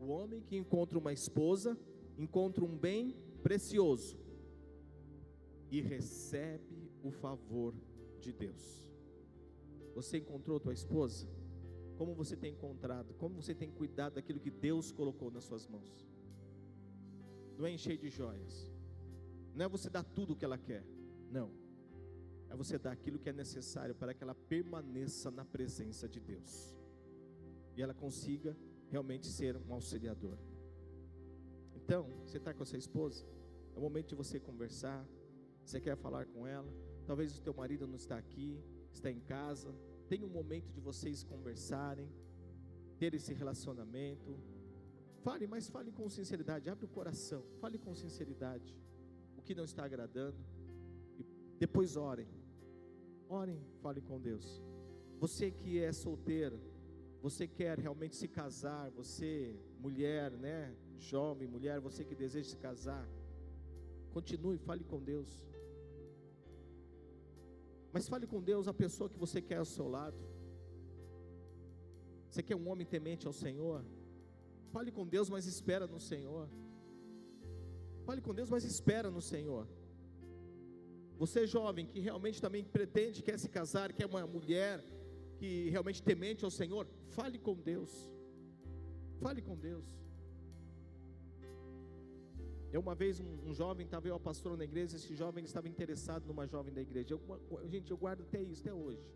O O homem que encontra uma esposa, encontra um bem precioso e recebe o favor de Deus. Você encontrou tua esposa? Como você tem encontrado? Como você tem cuidado daquilo que Deus colocou nas suas mãos? Não é encher de joias, não é você dar tudo o que ela quer, não, é você dar aquilo que é necessário para que ela permaneça na presença de Deus e ela consiga realmente ser um auxiliador. Então, você está com a sua esposa, é o momento de você conversar. Você quer falar com ela, talvez o teu marido não está aqui, está em casa. Tem um momento de vocês conversarem, ter esse relacionamento. Fale, mas fale com sinceridade, abre o coração, fale com sinceridade o que não está agradando, e depois orem, fale com Deus. Você que é solteiro, você quer realmente se casar, você mulher, né, jovem, mulher, você que deseja se casar, continue, fale com Deus. Mas fale com Deus a pessoa que você quer ao seu lado. Você quer um homem temente ao Senhor? Fale com Deus, mas espera no Senhor. Fale com Deus, mas espera no Senhor. Você jovem que realmente também pretende, quer se casar, quer uma mulher que realmente temente ao Senhor, fale com Deus. Fale com Deus. Uma vez um jovem estava ao pastor na igreja. Esse jovem estava interessado numa jovem da igreja. Gente, eu guardo até isso, até hoje.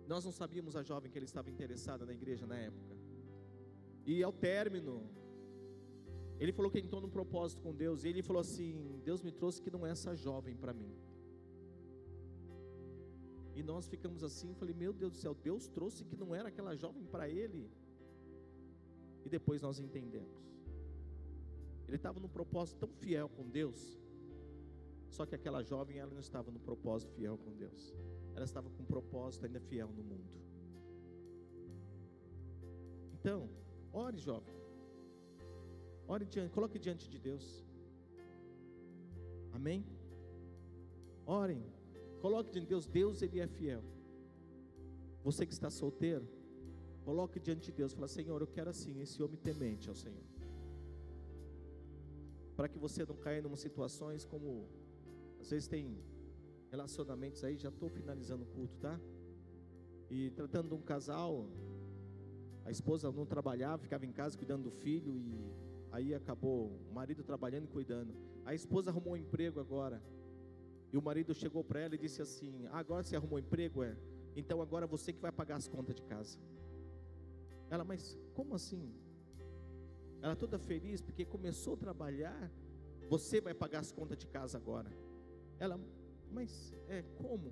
Nós não sabíamos a jovem que ele estava interessado na igreja na época. E ao término, ele falou que entrou num propósito com Deus. E ele falou assim: Deus me trouxe que não é essa jovem para mim. E nós ficamos assim, falei: meu Deus do céu, Deus trouxe que não era aquela jovem para ele. E depois nós entendemos. Ele estava num propósito tão fiel com Deus, só que aquela jovem, ela não estava no propósito fiel com Deus, ela estava com um propósito ainda fiel no mundo. Então, ore, jovem, ore diante, coloque diante de Deus, amém? Orem, coloque diante de Deus. Deus, Ele é fiel. Você que está solteiro, coloque diante de Deus, fala: Senhor, eu quero assim, esse homem temente ao Senhor, para que você não caia em situações como, às vezes tem relacionamentos aí, já estou finalizando o culto, tá? E tratando de um casal, a esposa não trabalhava, ficava em casa cuidando do filho, e aí acabou o marido trabalhando e cuidando. A esposa arrumou um emprego agora, e o marido chegou para ela e disse assim: agora você arrumou um emprego? Então agora você que vai pagar as contas de casa. Ela: mas como assim? Ela toda feliz, porque começou a trabalhar, você vai pagar as contas de casa agora. Ela: mas como?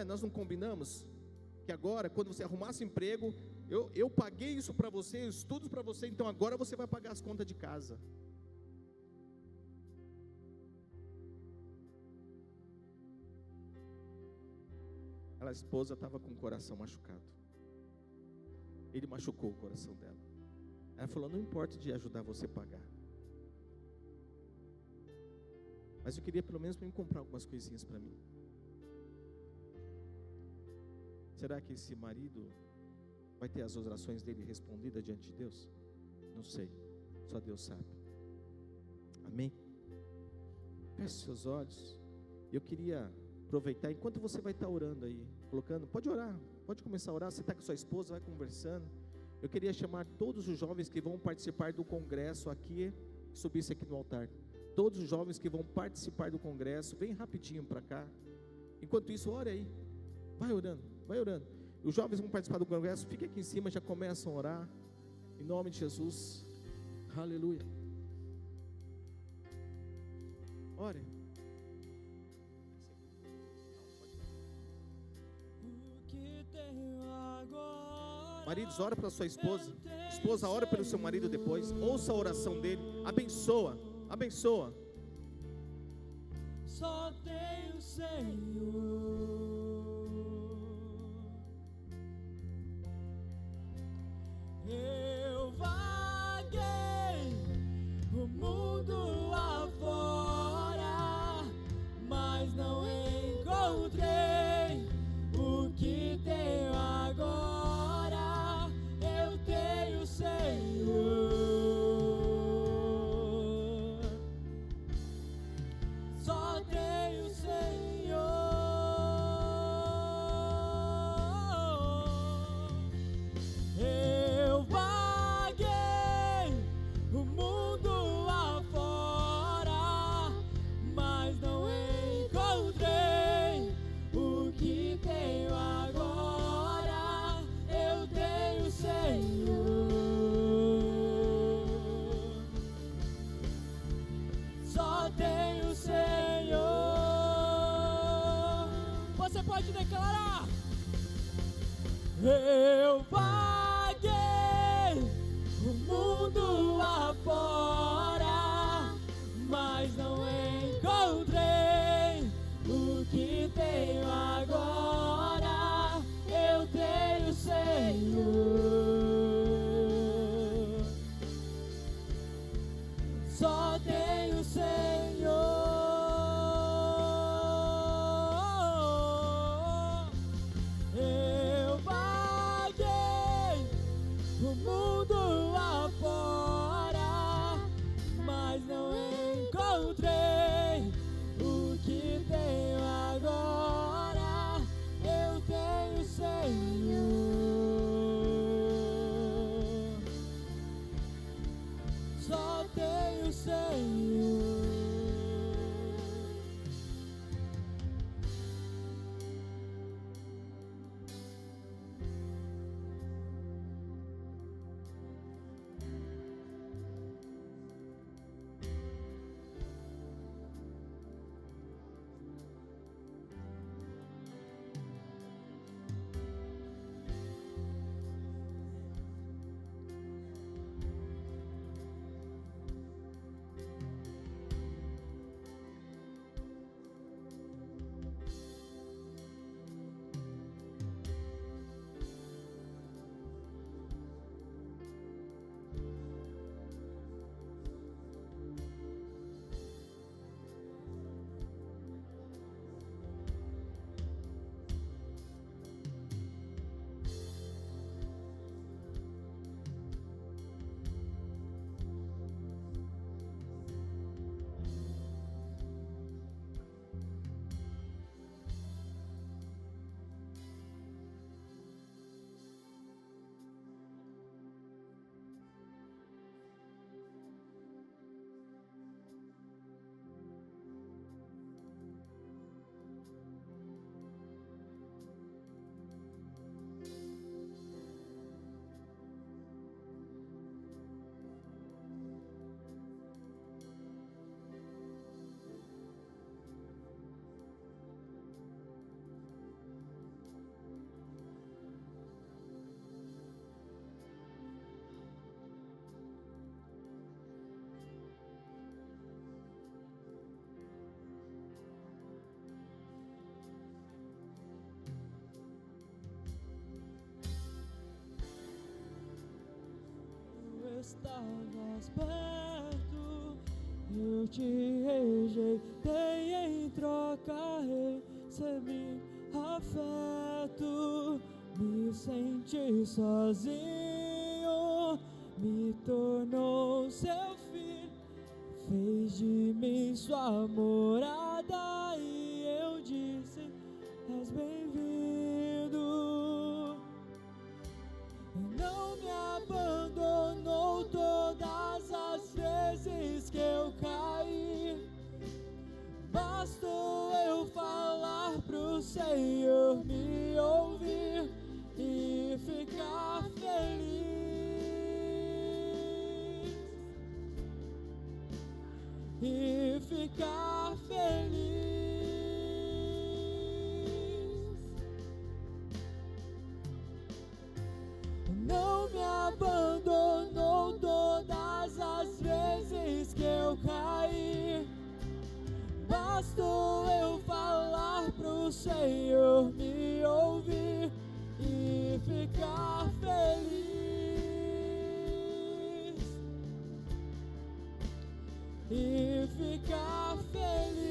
Nós não combinamos que agora, quando você arrumasse emprego, eu paguei isso para você, estudos para você, então agora você vai pagar as contas de casa. A esposa estava com o coração machucado. Ele machucou o coração dela. Ela falou: não importa de ajudar você a pagar, mas eu queria pelo menos para mim comprar algumas coisinhas para mim. Será que esse marido vai ter as orações dele respondidas diante de Deus? Não sei, só Deus sabe. Amém? Feche seus olhos. Eu queria aproveitar, enquanto você vai estar orando aí, colocando, pode orar, pode começar a orar. Você está com sua esposa, vai conversando. Eu queria chamar todos os jovens que vão participar do congresso aqui, subisse aqui no altar. Todos os jovens que vão participar do congresso, vem rapidinho para cá. Enquanto isso, ore aí, vai orando, vai orando. Os jovens vão participar do congresso, fica aqui em cima, já começam a orar, em nome de Jesus. Aleluia. Ore. Maridos, ora pela sua esposa. Esposa, ora pelo seu marido depois. Ouça a oração dele. Abençoa, abençoa. Só tem o Senhor. Eu vaguei o mundo afora, mas não encontrei o que tenho agora. Eu tenho o Senhor. pode declarar. Eu vaguei o mundo afora, mas não encontrei o que tenho agora. Eu tenho o Senhor, só tenho o Senhor. Eu vaguei o mundo afora, mas não encontrei o que tenho agora. Eu tenho o Senhor, só tenho o Senhor. Estavas perto, eu te rejeitei, em troca recebi afeto. Me senti sozinho, me tornou seu filho, fez de mim sua morada, e eu disse: és bem-vindo. Não me abandonou todas as vezes que eu caí. Bastou eu falar pro Senhor me ouvir e ficar feliz. E ficar feliz. Não me abandonou todas as vezes que eu caí. Bastou eu falar pro Senhor me ouvir e ficar feliz. E ficar feliz.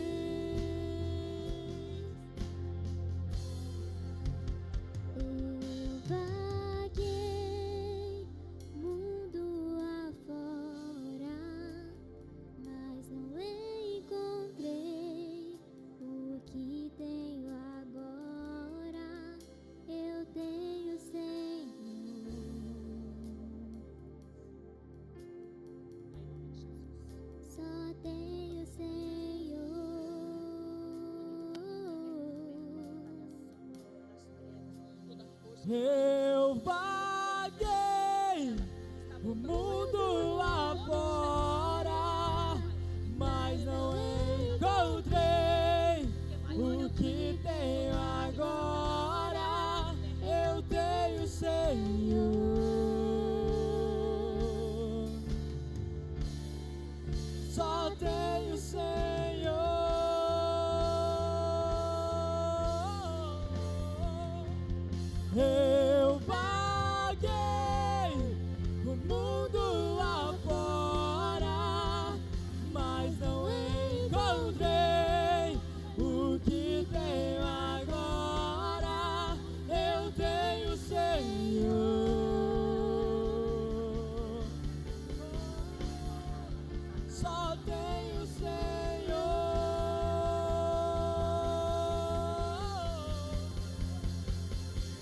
Eu vaguei mundo afora, mas não encontrei o que tenho agora. Eu tenho o Senhor, só tenho o Senhor. Eu vaguei o mundo afora, mas não encontrei o que tenho agora.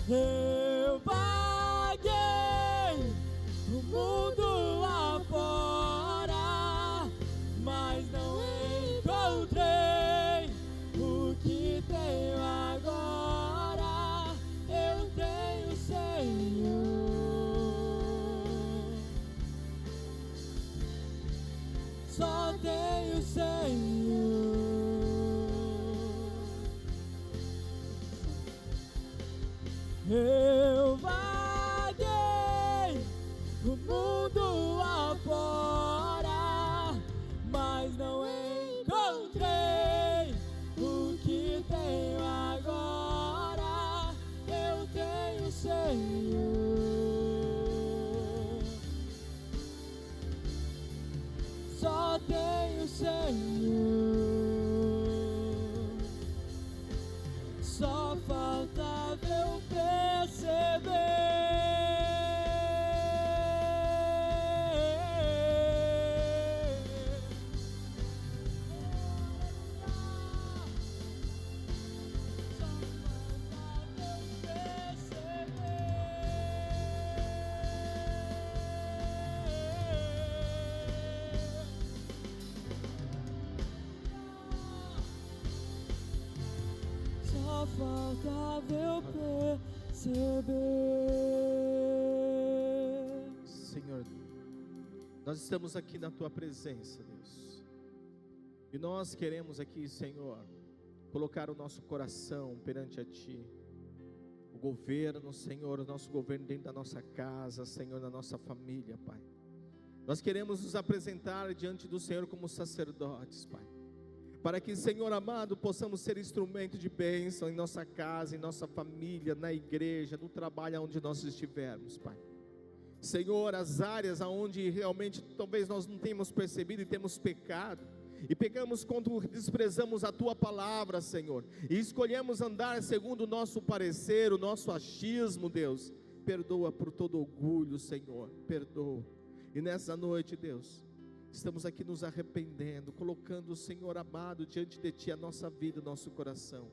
Eu vaguei o mundo afora, mas não encontrei o que tenho agora. Eu tenho Senhor, só tenho Senhor. Eu vaguei o mundo afora, mas não encontrei o que tenho agora. Eu tenho Senhor, só tenho Senhor. Só faltava eu perceber. Só faltava eu perceber. Senhor, nós estamos aqui na Tua presença, Deus, e nós queremos aqui, Senhor, colocar o nosso coração perante a Ti, o governo, Senhor, o nosso governo dentro da nossa casa, Senhor, na nossa família, Pai. Nós queremos nos apresentar diante do Senhor como sacerdotes, Pai, para que, Senhor amado, possamos ser instrumento de bênção em nossa casa, em nossa família, na igreja, no trabalho onde nós estivermos, Pai. Senhor, as áreas onde realmente talvez nós não tenhamos percebido e temos pecado, e pecamos quando desprezamos a Tua palavra, Senhor, e escolhemos andar segundo o nosso parecer, o nosso achismo, Deus, perdoa por todo orgulho, Senhor, perdoa. E nessa noite, Deus, estamos aqui nos arrependendo, colocando o Senhor amado diante de Ti a nossa vida, o nosso coração.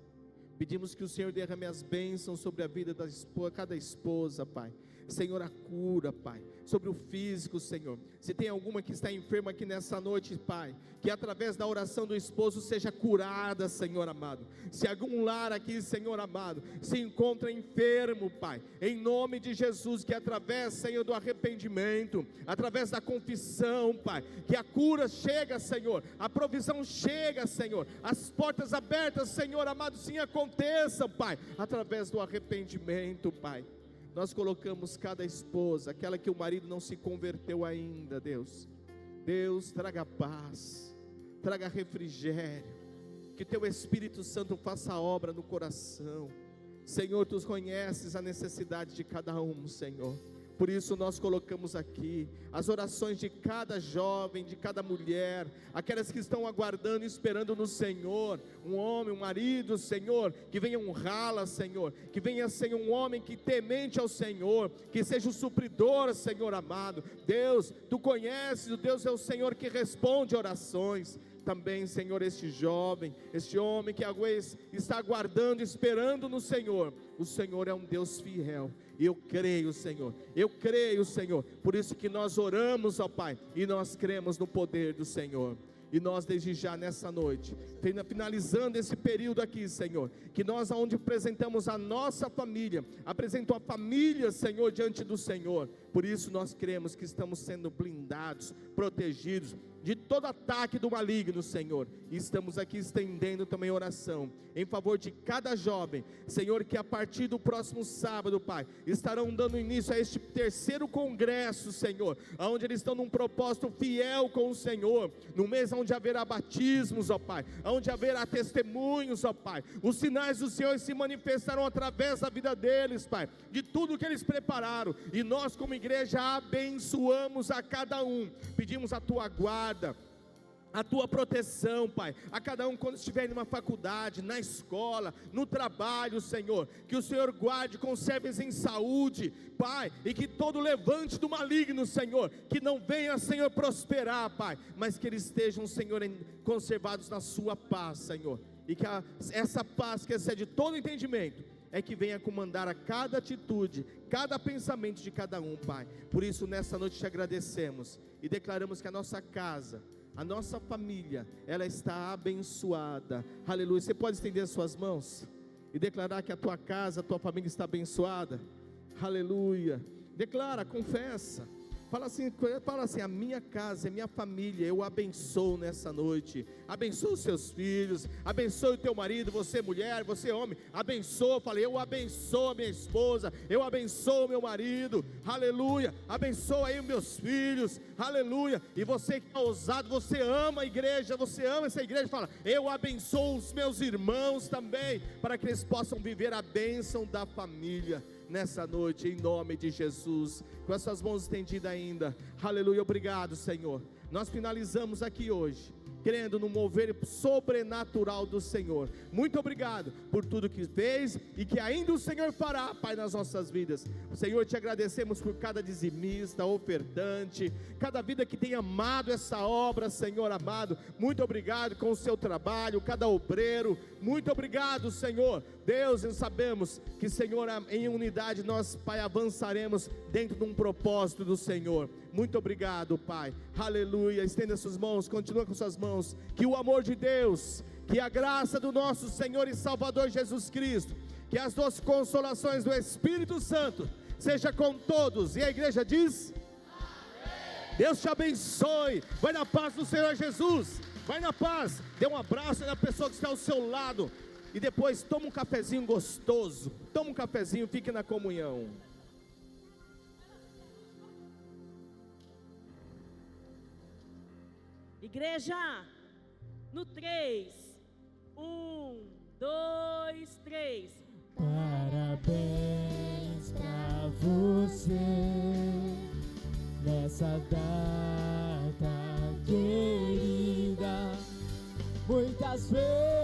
Pedimos que o Senhor derrame as bênçãos sobre a vida da cada esposa, Pai. Senhor, a cura, Pai, sobre o físico, Senhor. Se tem alguma que está enferma aqui nessa noite, Pai, que através da oração do esposo seja curada, Senhor amado. Se algum lar aqui, Senhor amado, se encontra enfermo, Pai, em nome de Jesus, que através, Senhor, do arrependimento, através da confissão, Pai, que a cura chega, Senhor, a provisão chega, Senhor, as portas abertas, Senhor amado, sim, aconteçam, Pai, através do arrependimento, Pai. Nós colocamos cada esposa, aquela que o marido não se converteu ainda, Deus. Deus, traga paz, traga refrigério, que Teu Espírito Santo faça a obra no coração. Senhor, Tu conheces a necessidade de cada um, Senhor. Por isso nós colocamos aqui as orações de cada jovem, de cada mulher, aquelas que estão aguardando e esperando no Senhor, um homem, um marido, Senhor, que venha honrá-la, Senhor, que venha ser um homem que temente ao Senhor, que seja o supridor, Senhor amado. Deus, Tu conheces, o Deus é o Senhor que responde orações. Também, Senhor, este jovem, este homem que está aguardando, esperando no Senhor. O Senhor é um Deus fiel. E eu creio, Senhor, por isso que nós oramos, ó Pai, e nós cremos no poder do Senhor. E nós desde já nessa noite, finalizando esse período aqui, Senhor, que nós aonde apresentamos a nossa família, apresentou a família, Senhor, diante do Senhor. Por isso nós cremos que estamos sendo blindados, protegidos de todo ataque do maligno, Senhor. E estamos aqui estendendo também oração em favor de cada jovem, Senhor, que a partir do próximo sábado, Pai, estarão dando início a este 3º congresso, Senhor, onde eles estão num propósito fiel com o Senhor, no mês onde haverá batismos, ó Pai, onde haverá testemunhos, ó Pai. Os sinais do Senhor se manifestarão através da vida deles, Pai, de tudo que eles prepararam. E nós como igreja abençoamos a cada um, pedimos a Tua guarda, a Tua proteção, Pai, a cada um quando estiver numa faculdade, na escola, no trabalho, Senhor, que o Senhor guarde, conserve-os em saúde, Pai, e que todo levante do maligno, Senhor, que não venha, Senhor, prosperar, Pai, mas que eles estejam, Senhor, conservados na Sua paz, Senhor, e que essa paz que excede todo entendimento, é que venha comandar a cada atitude, cada pensamento de cada um, Pai. Por isso, nessa noite te agradecemos e declaramos que a nossa casa, a nossa família, ela está abençoada. Aleluia. Você pode estender as suas mãos e declarar que a tua casa, a tua família está abençoada. Aleluia. Declara, confessa. Fala assim, a minha casa, a minha família, eu abençoo nessa noite. Abençoa os seus filhos, abençoe o teu marido, você mulher, você homem, abençoa. Falei, eu abençoo a minha esposa, eu abençoo o meu marido, aleluia. Abençoa aí os meus filhos, aleluia. E você que é ousado, você ama a igreja, você ama essa igreja, fala, eu abençoo os meus irmãos também, para que eles possam viver a bênção da família nessa noite, em nome de Jesus. Com as suas mãos estendidas ainda, aleluia, obrigado, Senhor. Nós finalizamos aqui hoje, crendo no mover sobrenatural do Senhor. Muito obrigado por tudo que fez e que ainda o Senhor fará, Pai, nas nossas vidas. Senhor, te agradecemos por cada dizimista, ofertante, cada vida que tem amado essa obra, Senhor amado. Muito obrigado com o seu trabalho, cada obreiro. Muito obrigado, Senhor. Deus, nós sabemos que, Senhor, em unidade nós, Pai, avançaremos dentro de um propósito do Senhor. Muito obrigado, Pai, aleluia. Estenda suas mãos, continua com suas mãos. Que o amor de Deus, que a graça do nosso Senhor e Salvador Jesus Cristo, que as duas consolações do Espírito Santo seja com todos. E a igreja diz: amém. Deus te abençoe. Vai na paz do Senhor Jesus. Vai na paz. Dê um abraço na pessoa que está ao seu lado. E depois toma um cafezinho gostoso. Toma um cafezinho, fique na comunhão. Igreja, no 3, 1, 2, 3. Parabéns pra você nessa data querida. Muitas vezes